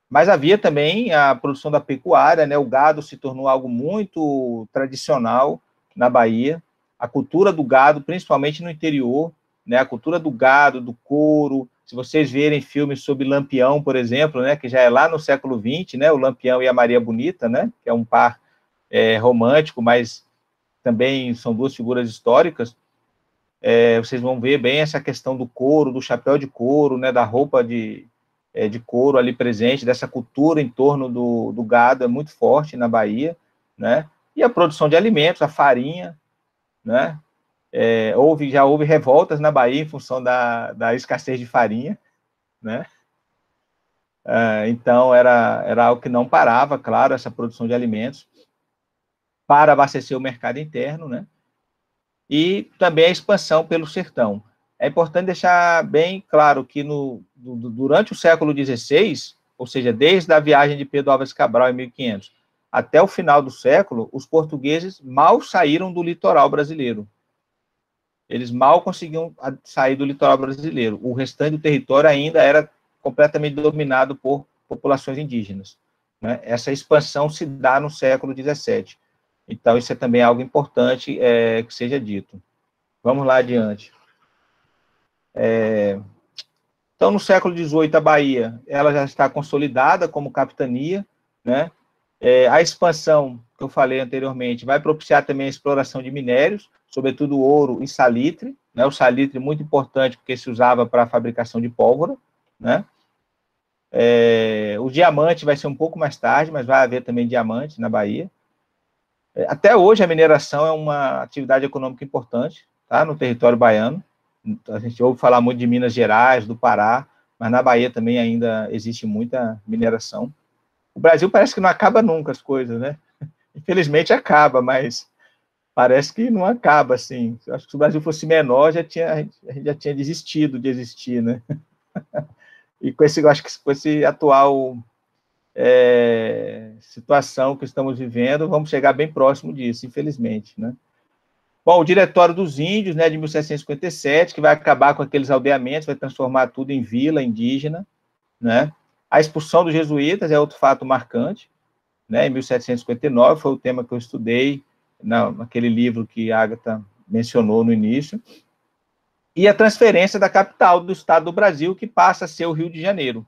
Mas havia também a produção da pecuária, né? O gado se tornou algo muito tradicional na Bahia. A cultura do gado, principalmente no interior, né? A cultura do gado, do couro. Se vocês verem filmes sobre Lampião, por exemplo, né? Que já é lá no século XX, né? O Lampião e a Maria Bonita, né? Que é um par romântico, mas também são duas figuras históricas. Vocês vão ver bem essa questão do couro, do chapéu de couro, né? Da roupa de couro ali presente, dessa cultura em torno do gado, é muito forte na Bahia, né? E a produção de alimentos, a farinha, né? Já houve revoltas na Bahia em função da escassez de farinha, né? Então, era algo que não parava, claro, essa produção de alimentos, para abastecer o mercado interno, né? E também a expansão pelo sertão. É importante deixar bem claro que durante o século XVI, ou seja, desde a viagem de Pedro Álvares Cabral em 1500 até o final do século, os portugueses mal saíram do litoral brasileiro. Eles mal conseguiam sair do litoral brasileiro. O restante do território ainda era completamente dominado por populações indígenas, né? Essa expansão se dá no século XVII. Então, isso é também algo importante que seja dito. Vamos lá adiante. Então, no século XVIII, a Bahia ela já está consolidada como capitania, né? A expansão, que eu falei anteriormente, vai propiciar também a exploração de minérios, sobretudo ouro e salitre, né? O salitre muito importante porque se usava para a fabricação de pólvora, né? O diamante vai ser um pouco mais tarde, mas vai haver também diamante na Bahia. Até hoje, a mineração é uma atividade econômica importante, tá? No território baiano. A gente ouve falar muito de Minas Gerais, do Pará, mas na Bahia também ainda existe muita mineração. O Brasil parece que não acaba nunca as coisas, né? Infelizmente acaba, mas parece que não acaba, assim. Eu acho que se o Brasil fosse menor, a gente já tinha desistido de existir, né? E eu acho que com esse atual situação que estamos vivendo, vamos chegar bem próximo disso, infelizmente, né? Bom, o Diretório dos Índios, né, de 1757, que vai acabar com aqueles aldeamentos, vai transformar tudo em vila indígena, né? A expulsão dos jesuítas é outro fato marcante, né? Em 1759 foi o tema que eu estudei naquele livro que a Agatha mencionou no início. E a transferência da capital do estado do Brasil, que passa a ser o Rio de Janeiro,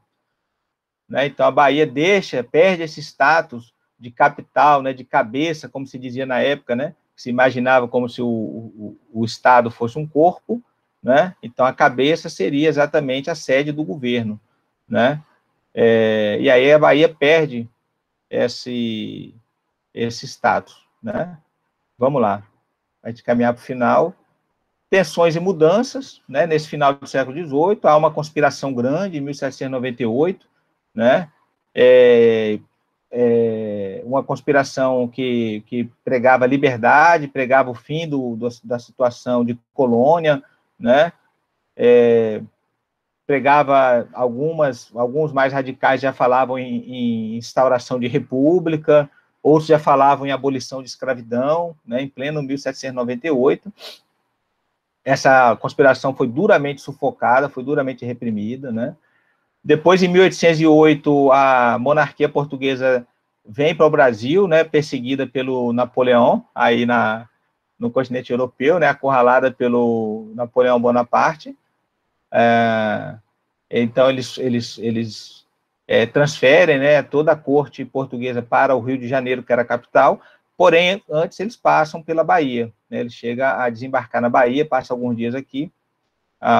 né? Então, a Bahia perde esse status de capital, né, de cabeça, como se dizia na época, né? Se imaginava como se o Estado fosse um corpo, né? Então, a cabeça seria exatamente a sede do governo, né? E aí a Bahia perde esse status, né? Vamos lá, a gente caminhar para o final. Tensões e mudanças, né? Nesse final do século XVIII, há uma conspiração grande, em 1798, né? uma conspiração que pregava liberdade, pregava o fim da situação de colônia, né? Pregava alguns mais radicais já falavam em instauração de república, outros já falavam em abolição de escravidão, né? Em pleno 1798. Essa conspiração foi duramente sufocada, foi duramente reprimida, né? Depois, em 1808, a monarquia portuguesa vem para o Brasil, né, perseguida pelo Napoleão, aí no continente europeu, né, acurralada pelo Napoleão Bonaparte. Então, eles transferem, né, toda a corte portuguesa para o Rio de Janeiro, que era a capital, porém, antes eles passam pela Bahia, né, ele chega a desembarcar na Bahia, passa alguns dias aqui,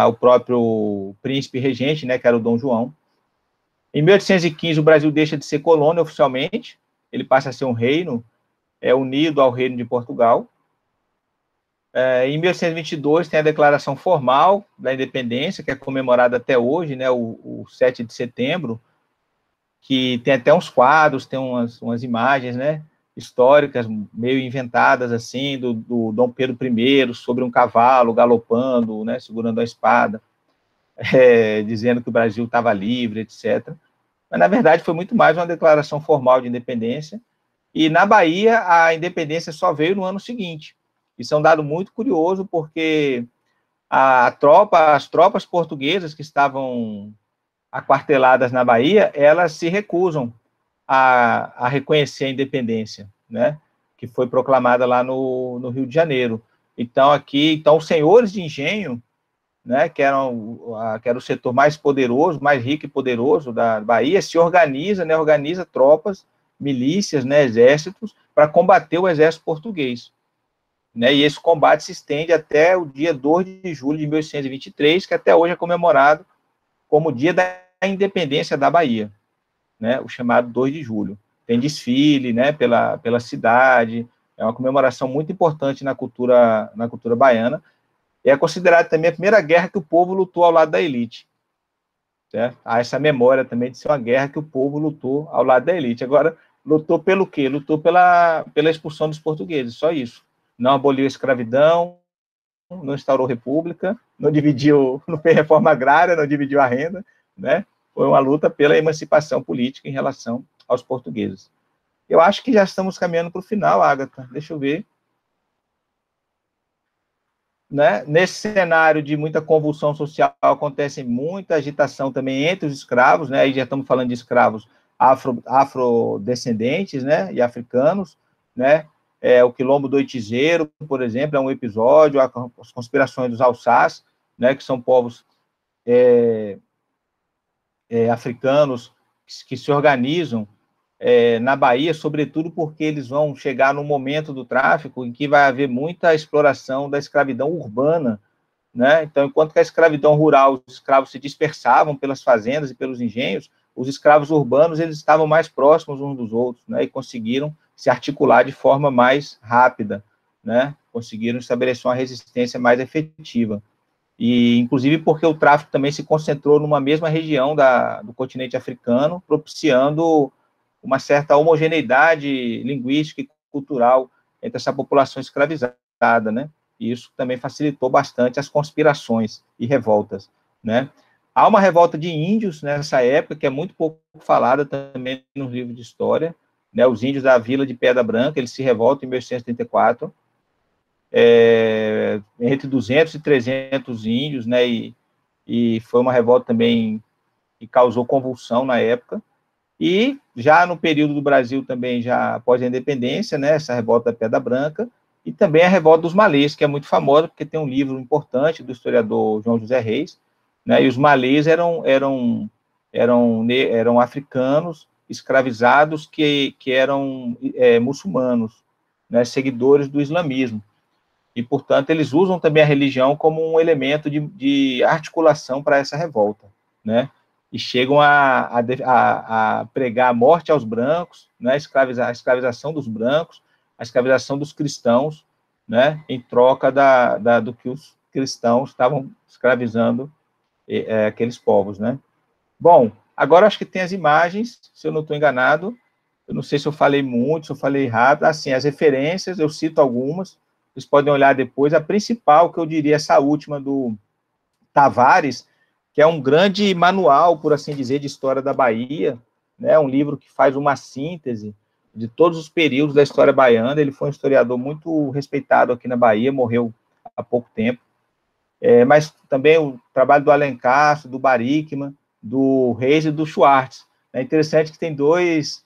o próprio príncipe regente, né, que era o Dom João. Em 1815, o Brasil deixa de ser colônia oficialmente, ele passa a ser um reino, unido ao Reino de Portugal. Em 1822, tem a declaração formal da independência, que é comemorada até hoje, né, o 7 de setembro, que tem até uns quadros, tem umas imagens, né, históricas, meio inventadas, assim, do Dom Pedro I, sobre um cavalo, galopando, né, segurando a espada, dizendo que o Brasil estava livre, etc. Mas, na verdade, foi muito mais uma declaração formal de independência, e na Bahia, a independência só veio no ano seguinte. Isso é um dado muito curioso, porque as tropas portuguesas que estavam aquarteladas na Bahia, elas se recusam a reconhecer a independência, né, que foi proclamada lá no Rio de Janeiro. Então, os senhores de engenho, né, que era o setor mais poderoso, mais rico e poderoso da Bahia, se organiza, né, organiza tropas, milícias, né, exércitos, para combater o exército português. Né, e esse combate se estende até o dia 2 de julho de 1823, que até hoje é comemorado como o dia da independência da Bahia, né, o chamado 2 de julho. Tem desfile, né, pela cidade, é uma comemoração muito importante na cultura baiana, e é considerado também a primeira guerra que o povo lutou ao lado da elite. Certo? Há essa memória também de ser uma guerra que o povo lutou ao lado da elite. Agora, lutou pelo quê? Lutou pela expulsão dos portugueses, só isso. Não aboliu a escravidão, não instaurou república, não fez reforma agrária, não dividiu a renda, né? Foi uma luta pela emancipação política em relação aos portugueses. Eu acho que já estamos caminhando para o final, Agatha. Deixa eu ver. Né? Nesse cenário de muita convulsão social, acontece muita agitação também entre os escravos, né? Aí já estamos falando de escravos afrodescendentes, né? E africanos, né? O Quilombo do Oitizeiro, por exemplo, é um episódio, as conspirações dos Alçás, né? Que são povos africanos que se organizam na Bahia, sobretudo porque eles vão chegar no momento do tráfico em que vai haver muita exploração da escravidão urbana, né? Então, enquanto que a escravidão rural, os escravos se dispersavam pelas fazendas e pelos engenhos, os escravos urbanos, eles estavam mais próximos uns dos outros, né? E conseguiram se articular de forma mais rápida, né? Conseguiram estabelecer uma resistência mais efetiva. E, inclusive, porque o tráfico também se concentrou numa mesma região do continente africano, propiciando uma certa homogeneidade linguística e cultural entre essa população escravizada, né? E isso também facilitou bastante as conspirações e revoltas, né? Há uma revolta de índios nessa época, que é muito pouco falada também nos livros de história, né? Os índios da Vila de Pedra Branca, eles se revoltam em 1834, entre 200 e 300 índios, né? E foi uma revolta também que causou convulsão na época. E já no período do Brasil também, já após a independência, né, essa revolta da Pedra Branca, e também a revolta dos malês, que é muito famosa, porque tem um livro importante do historiador João José Reis, né, e os malês eram africanos escravizados que eram muçulmanos, né, seguidores do islamismo, e, portanto, eles usam também a religião como um elemento de articulação para essa revolta, né, e chegam a pregar a morte aos brancos, né, a escravização dos brancos, a escravização dos cristãos, né, em troca do que os cristãos estavam escravizando aqueles povos, né. Bom, agora acho que tem as imagens, se eu não estou enganado, Eu não sei se eu falei muito, se eu falei rápido. Assim, as referências, eu cito algumas, vocês podem olhar depois. A principal, que eu diria, essa última do Tavares, que é um grande manual, por assim dizer, de história da Bahia, né? Um livro que faz uma síntese de todos os períodos da história baiana. Ele foi um historiador muito respeitado aqui na Bahia, morreu há pouco tempo. Mas também o trabalho do Alencastro, do Barickman, do Reis e do Schwartz. É interessante que tem dois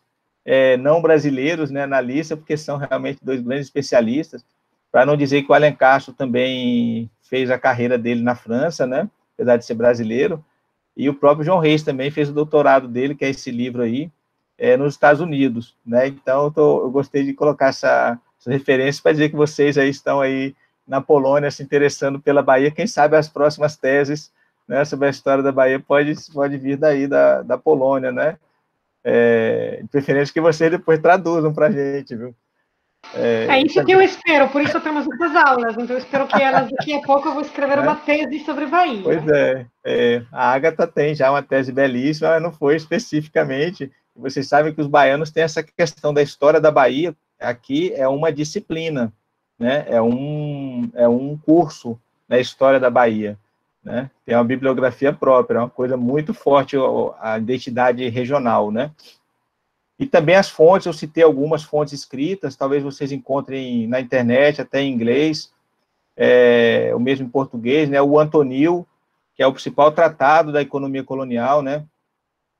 não brasileiros, né, na lista, porque são realmente dois grandes especialistas, para não dizer que o Alencastro também fez a carreira dele na França, né, apesar de ser brasileiro, e o próprio João Reis também fez o doutorado dele, que é esse livro aí, nos Estados Unidos, né. Então eu gostei de colocar essa referência para dizer que vocês aí estão aí na Polônia se interessando pela Bahia. Quem sabe as próximas teses, né, sobre a história da Bahia pode vir daí da Polônia, né. De preferência que vocês depois traduzam para a gente, viu? É isso que eu espero, por isso temos essas aulas. Então, eu espero que elas, daqui a pouco, eu vou escrever uma tese sobre Bahia. Pois a Agatha tem já uma tese belíssima, ela não foi especificamente. Vocês sabem que os baianos têm essa questão da história da Bahia, aqui é uma disciplina, né? É um curso na história da Bahia, né? Tem uma bibliografia própria, é uma coisa muito forte a identidade regional, né? E também as fontes, eu citei algumas fontes escritas, talvez vocês encontrem na internet, até em inglês, o mesmo em português, né? O Antonil, que é o principal tratado da economia colonial, né?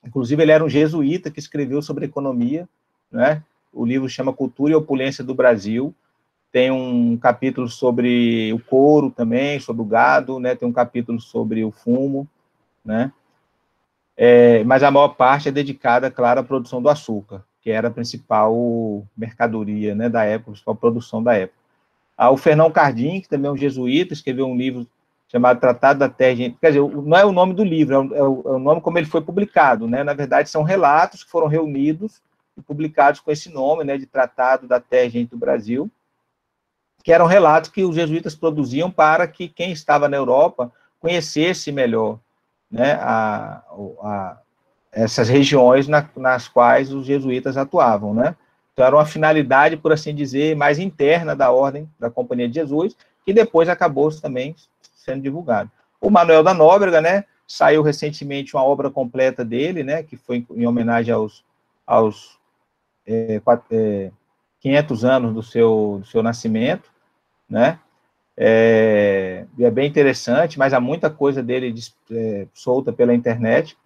Inclusive, ele era um jesuíta que escreveu sobre economia, né? O livro chama Cultura e Opulência do Brasil. Tem um capítulo sobre o couro também, sobre o gado, né? Tem um capítulo sobre o fumo, né? Mas a maior parte é dedicada, claro, à produção do açúcar, que era a principal mercadoria, né, da época, a principal produção da época. O Fernão Cardim, que também é um jesuíta, escreveu um livro chamado Tratado da Terra, quer dizer, não é o nome do livro, é o nome como ele foi publicado, né? Na verdade, são relatos que foram reunidos e publicados com esse nome, né, de Tratado da Terra e Gente do Brasil, que eram relatos que os jesuítas produziam para que quem estava na Europa conhecesse melhor, né, essas regiões nas quais os jesuítas atuavam, né? Então, era uma finalidade, por assim dizer, mais interna da ordem da Companhia de Jesus, que depois acabou também sendo divulgado. O Manuel da Nóbrega, né, saiu recentemente uma obra completa dele, né, que foi em homenagem aos 500 anos do seu nascimento, né? É bem interessante, mas há muita coisa dele solta pela internet.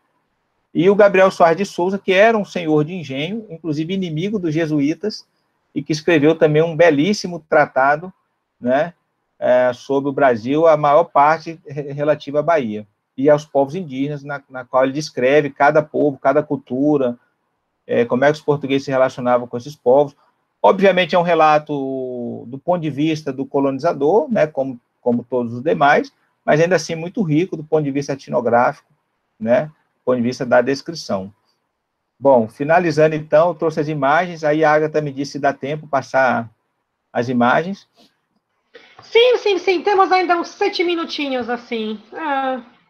E o Gabriel Soares de Souza, que era um senhor de engenho, inclusive inimigo dos jesuítas, e que escreveu também um belíssimo tratado, né, sobre o Brasil, a maior parte relativa à Bahia, e aos povos indígenas, na qual ele descreve cada povo, cada cultura, como é que os portugueses se relacionavam com esses povos. Obviamente é um relato do ponto de vista do colonizador, né, como todos os demais, mas ainda assim muito rico do ponto de vista etnográfico, né, do ponto de vista da descrição. Bom, finalizando então, eu trouxe as imagens, aí a Agatha me disse se dá tempo passar as imagens. Sim, temos ainda uns 7 minutinhos, assim,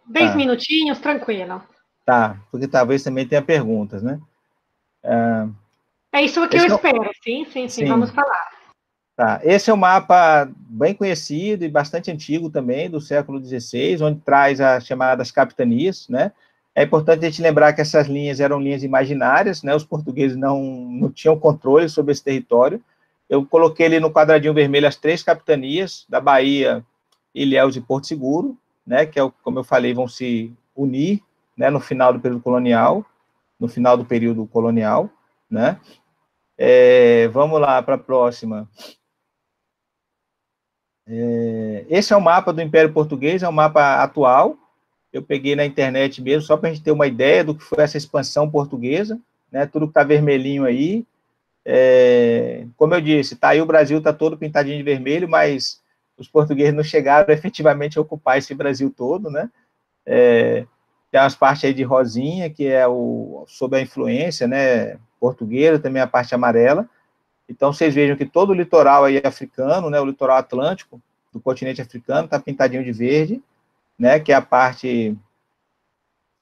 10 minutinhos, tranquilo. Tá, porque talvez também tenha perguntas, né? É isso que eu espero, sim, vamos falar. Tá. Esse é um mapa bem conhecido e bastante antigo também, do século XVI, onde traz as chamadas capitanias, né? É importante a gente lembrar que essas linhas eram linhas imaginárias, né? Os portugueses não tinham controle sobre esse território. Eu coloquei ali no quadradinho vermelho as 3 capitanias, da Bahia, Ilhéus e Porto Seguro, né? Que, como eu falei, vão se unir, né? No final do período colonial, né? Vamos lá para a próxima. Esse é o mapa do Império Português, é um mapa atual. Eu peguei na internet mesmo, só para a gente ter uma ideia do que foi essa expansão portuguesa, né? Tudo que está vermelhinho aí. Como eu disse, tá aí o Brasil, está todo pintadinho de vermelho, mas os portugueses não chegaram efetivamente a ocupar esse Brasil todo, né? Tem umas partes aí de rosinha, que é sob a influência, né, portuguesa, também a parte amarela. Então, vocês vejam que todo o litoral aí africano, né, o litoral atlântico do continente africano, está pintadinho de verde, né, que é a parte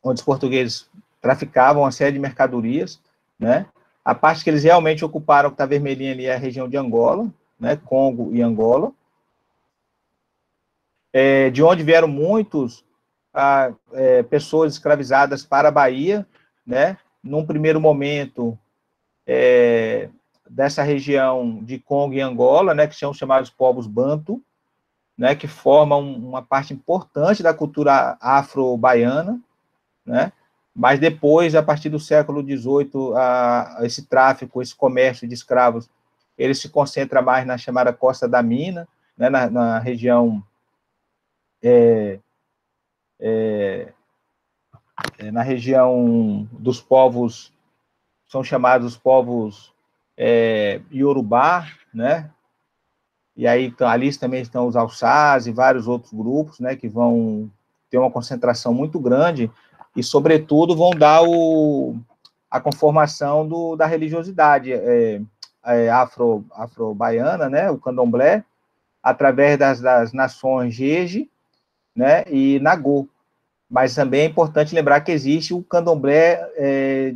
onde os portugueses traficavam uma série de mercadorias, né, A parte que eles realmente ocuparam, que está vermelhinha ali, é a região de Angola, né, Congo e Angola, de onde vieram muitos pessoas escravizadas para a Bahia, né, num primeiro momento, dessa região de Congo e Angola, né, que são chamados povos Banto, né, que formam uma parte importante da cultura afro-baiana, né, mas depois, a partir do século XVIII, esse tráfico, esse comércio de escravos, ele se concentra mais na chamada Costa da Mina, né, na região na região dos povos, são chamados povos Iorubá, né, e aí ali também estão os Alçás e vários outros grupos, né, que vão ter uma concentração muito grande e, sobretudo, vão dar a conformação da religiosidade afro-baiana, né, o candomblé, através das nações Jeje, né, e Nagô. Mas também é importante lembrar que existe o candomblé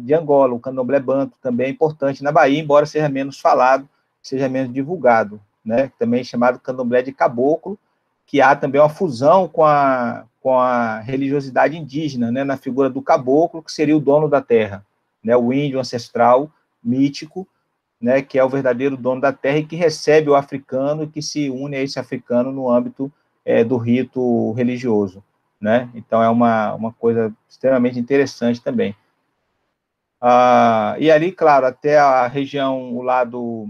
de Angola, o candomblé banto, também é importante na Bahia, embora seja menos falado, seja menos divulgado, né, também chamado candomblé de caboclo, que há também uma fusão com a religiosidade indígena, né, na figura do caboclo, que seria o dono da terra, né, o índio ancestral, mítico, né, que é o verdadeiro dono da terra e que recebe o africano e que se une a esse africano no âmbito do rito religioso, né? Então, é uma coisa extremamente interessante também. E ali, claro, até a região, o lado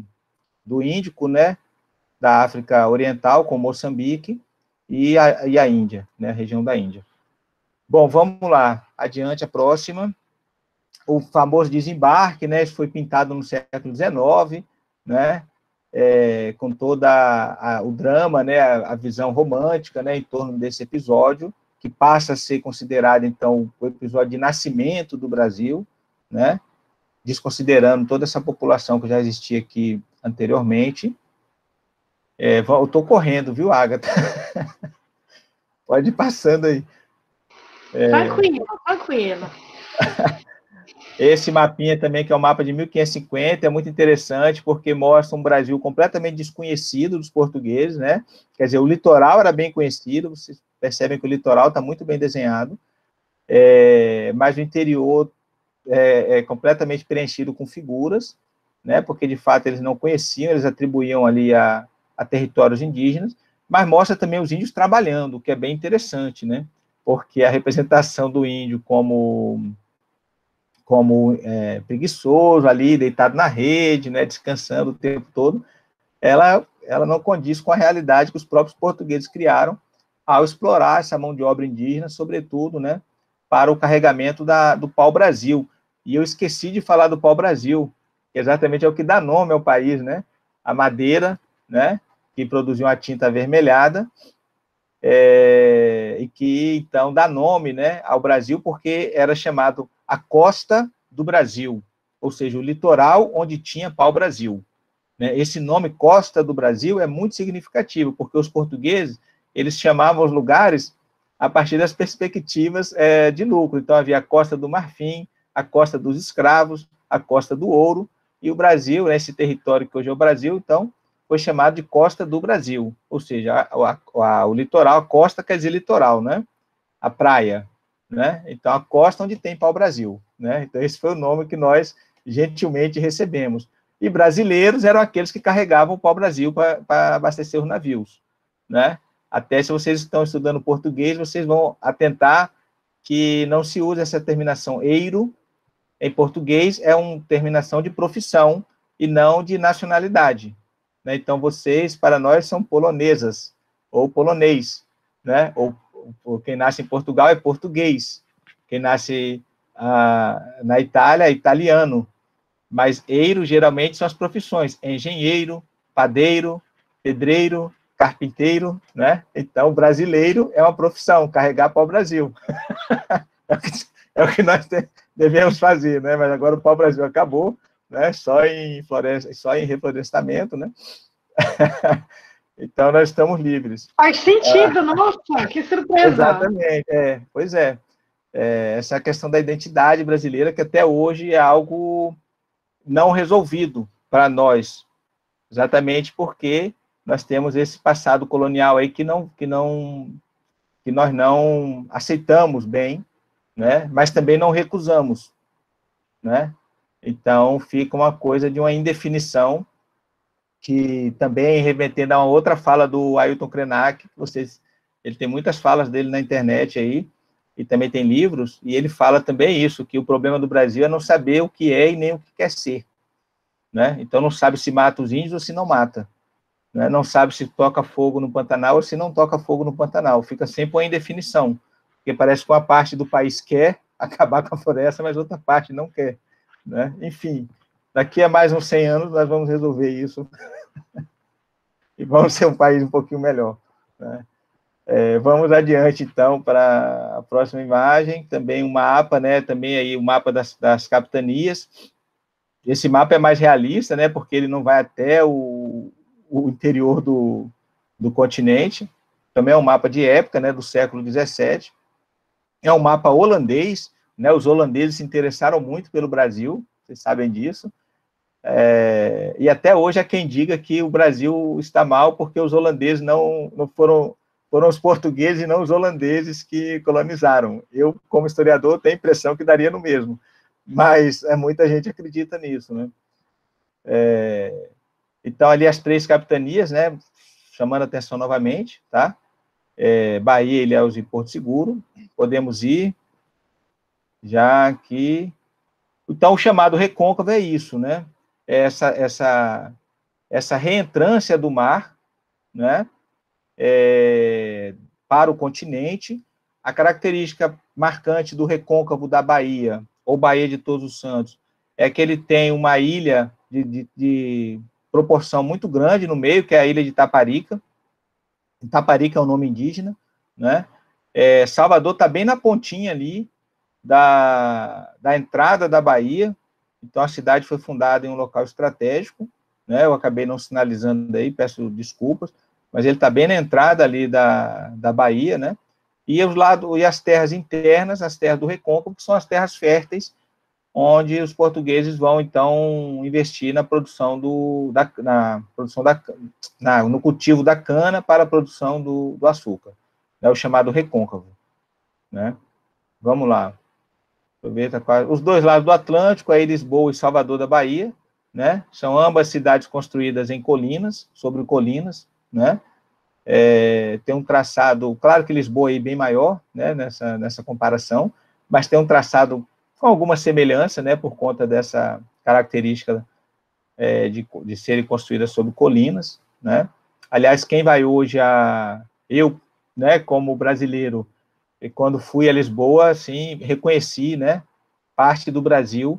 do Índico, né, da África Oriental, com Moçambique, e a Índia, né, a região da Índia. Bom, vamos lá, adiante a próxima. O famoso desembarque, né, isso foi pintado no século XIX, né, com todo o drama, né, a visão romântica, né, em torno desse episódio, que passa a ser considerado, então, o episódio de nascimento do Brasil, né, desconsiderando toda essa população que já existia aqui anteriormente. Eu estou correndo, viu, Agatha? Pode ir passando aí. Tranquilo, tranquilo. Esse mapinha também, que é o mapa de 1550, é muito interessante, porque mostra um Brasil completamente desconhecido dos portugueses, né? Quer dizer, o litoral era bem conhecido, vocês percebem que o litoral está muito bem desenhado, mas o interior é completamente preenchido com figuras, né? Porque, de fato, eles não conheciam, eles atribuíam ali a territórios indígenas, mas mostra também os índios trabalhando, o que é bem interessante, né? Porque a representação do índio como preguiçoso ali, deitado na rede, né, descansando o tempo todo, ela não condiz com a realidade que os próprios portugueses criaram ao explorar essa mão de obra indígena, sobretudo, né, para o carregamento do pau-brasil. E eu esqueci de falar do pau-brasil, que exatamente é o que dá nome ao país, né, a madeira, né, que produziu uma tinta avermelhada, e que, então, dá nome, né, ao Brasil, porque era chamado a costa do Brasil, ou seja, o litoral onde tinha pau-brasil. Né? Esse nome Costa do Brasil é muito significativo, porque os portugueses, eles chamavam os lugares a partir das perspectivas de lucro. Então, havia a Costa do Marfim, a Costa dos Escravos, a Costa do Ouro, e o Brasil, esse território que hoje é o Brasil, então, foi chamado de Costa do Brasil, ou seja, o litoral, a costa quer dizer litoral, né? A praia, né? Então, a costa onde tem pau-brasil, né? Então, esse foi o nome que nós gentilmente recebemos. E brasileiros eram aqueles que carregavam o pau-brasil para abastecer os navios, né? Até se vocês estão estudando português, vocês vão atentar que não se usa essa terminação eiro, em português é uma terminação de profissão e não de nacionalidade. Né? Então, vocês, para nós, são polonesas, ou polonês, né? Ou quem nasce em Portugal é português, quem nasce na Itália é italiano, mas eiro, geralmente, são as profissões, engenheiro, padeiro, pedreiro, carpinteiro, né? Então, brasileiro é uma profissão, carregar para o Brasil. É o que nós devemos fazer, né? Mas agora o pau-brasil acabou, né? Só em reflorestamento, né? Então, nós estamos livres. Faz sentido, nossa, que surpresa. Exatamente, pois é. Essa questão da identidade brasileira, que até hoje é algo não resolvido para nós, exatamente porque nós temos esse passado colonial aí que nós não aceitamos bem, né? Mas também não recusamos, né? Então, fica uma coisa de uma indefinição, que também, remetendo a uma outra fala do Ailton Krenak, ele tem muitas falas dele na internet aí, e também tem livros, e ele fala também isso, que o problema do Brasil é não saber o que é e nem o que quer ser, né? Então, não sabe se mata os índios ou se não mata, né? Não sabe se toca fogo no Pantanal ou se não toca fogo no Pantanal, fica sempre uma indefinição, porque parece que uma parte do país quer acabar com a floresta, mas outra parte não quer, né? Enfim, daqui a mais uns 100 anos nós vamos resolver isso e vamos ser um país um pouquinho melhor, né? Vamos adiante, então, para a próxima imagem, também um mapa, né, também aí o mapa das capitanias. Esse mapa é mais realista, né, porque ele não vai até o interior do continente, também é um mapa de época, né, do século XVII, é um mapa holandês, né, os holandeses se interessaram muito pelo Brasil, vocês sabem disso, e até hoje há quem diga que o Brasil está mal porque os holandeses não foram os portugueses e não os holandeses que colonizaram. Eu, como historiador, tenho a impressão que daria no mesmo, mas muita gente acredita nisso, né? Então, ali as 3 capitanias, né, chamando a atenção novamente, tá? Bahia, Ilhéus e Porto Seguro, podemos ir, já que... Então, o chamado recôncavo é isso, né? Essa reentrância do mar, né? Para o continente. A característica marcante do recôncavo da Bahia, ou Baía de Todos os Santos, é que ele tem uma ilha de proporção muito grande no meio, que é a ilha de Taparica. Taparica é o nome indígena, né? Salvador está bem na pontinha ali da entrada da Bahia, então a cidade foi fundada em um local estratégico, né? Eu acabei não sinalizando aí, peço desculpas, mas ele está bem na entrada ali da Bahia, né? E as terras internas, as terras do recôncavo, que são as terras férteis, onde os portugueses vão, então, investir na produção no cultivo da cana para a produção do açúcar, né? O chamado recôncavo, né? Vamos lá. Os 2 lados do Atlântico, aí Lisboa e Salvador da Bahia, né? São ambas cidades construídas em colinas, sobre colinas, né? Tem um traçado, claro que Lisboa é bem maior, né, nessa comparação, mas tem um traçado com alguma semelhança, né, por conta dessa característica de serem construídas sobre colinas, né? Aliás, quem vai hoje eu, né, como brasileiro, e quando fui a Lisboa, assim, reconheci, né, parte do Brasil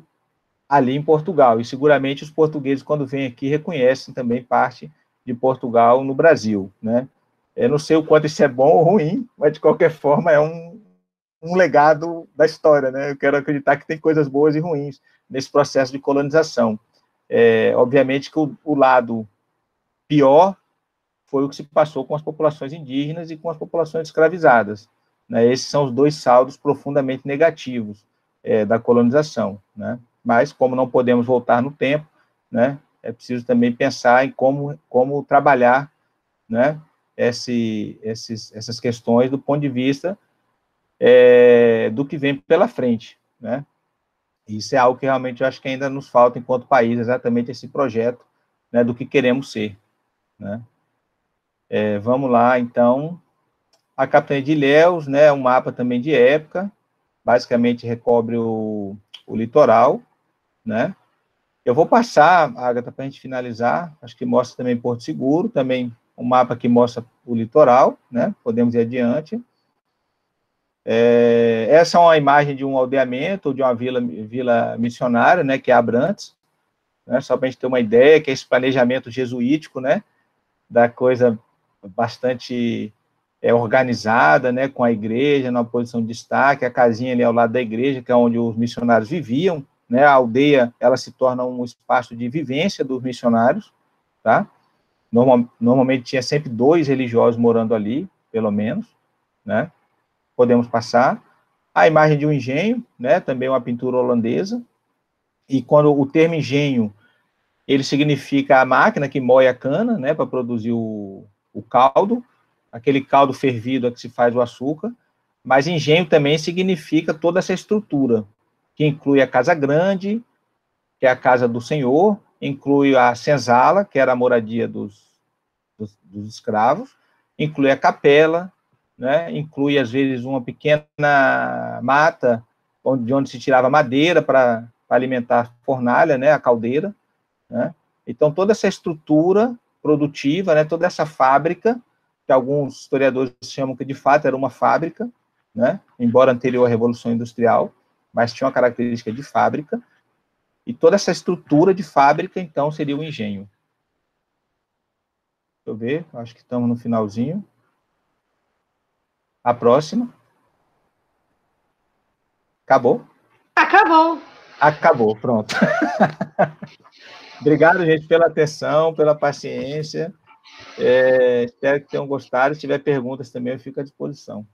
ali em Portugal, e seguramente os portugueses, quando vêm aqui, reconhecem também parte de Portugal no Brasil, né? Eu não sei o quanto isso é bom ou ruim, mas, de qualquer forma, é um legado da história, né? Eu quero acreditar que tem coisas boas e ruins nesse processo de colonização. Obviamente que o lado pior foi o que se passou com as populações indígenas e com as populações escravizadas, né? Esses são os 2 saldos profundamente negativos da colonização, né? Mas, como não podemos voltar no tempo, né, é preciso também pensar em como trabalhar, né, essas questões do ponto de vista do que vem pela frente, né? Isso é algo que realmente eu acho que ainda nos falta enquanto país, exatamente esse projeto, né, do que queremos ser, né? Vamos lá, então. A capitania de Ilhéus, né, um mapa também de época, basicamente recobre o litoral, né? Eu vou passar, Agatha, para a gente finalizar, acho que mostra também Porto Seguro, também um mapa que mostra o litoral, né? Podemos ir adiante. Essa é uma imagem de um aldeamento, de uma vila missionária, né, que é Abrantes, né? Só para a gente ter uma ideia, que é esse planejamento jesuítico, né, da coisa bastante organizada, né, com a igreja numa posição de destaque, a casinha ali ao lado da igreja, que é onde os missionários viviam, né? A aldeia, ela se torna um espaço de vivência dos missionários, tá? Normalmente tinha sempre 2 religiosos morando ali, pelo menos, né? Podemos passar. A imagem de um engenho, né? Também uma pintura holandesa, E quando o termo engenho, ele significa a máquina que moe a cana, né, para produzir o caldo, aquele caldo fervido é que se faz o açúcar, mas engenho também significa toda essa estrutura, que inclui a casa grande, que é a casa do senhor, inclui a senzala, que era a moradia dos escravos, inclui a capela, né, inclui, às vezes, uma pequena mata, de onde se tirava madeira para alimentar a fornalha, né, a caldeira, né? Então, toda essa estrutura produtiva, né, toda essa fábrica, que alguns historiadores chamam que, de fato, era uma fábrica, né, embora anterior à Revolução Industrial, mas tinha uma característica de fábrica, e toda essa estrutura de fábrica, então, seria o engenho. Deixa eu ver, acho que estamos no finalzinho. A próxima. Acabou? Acabou. Acabou, pronto. Obrigado, gente, pela atenção, pela paciência. Espero que tenham gostado. Se tiver perguntas também, eu fico à disposição.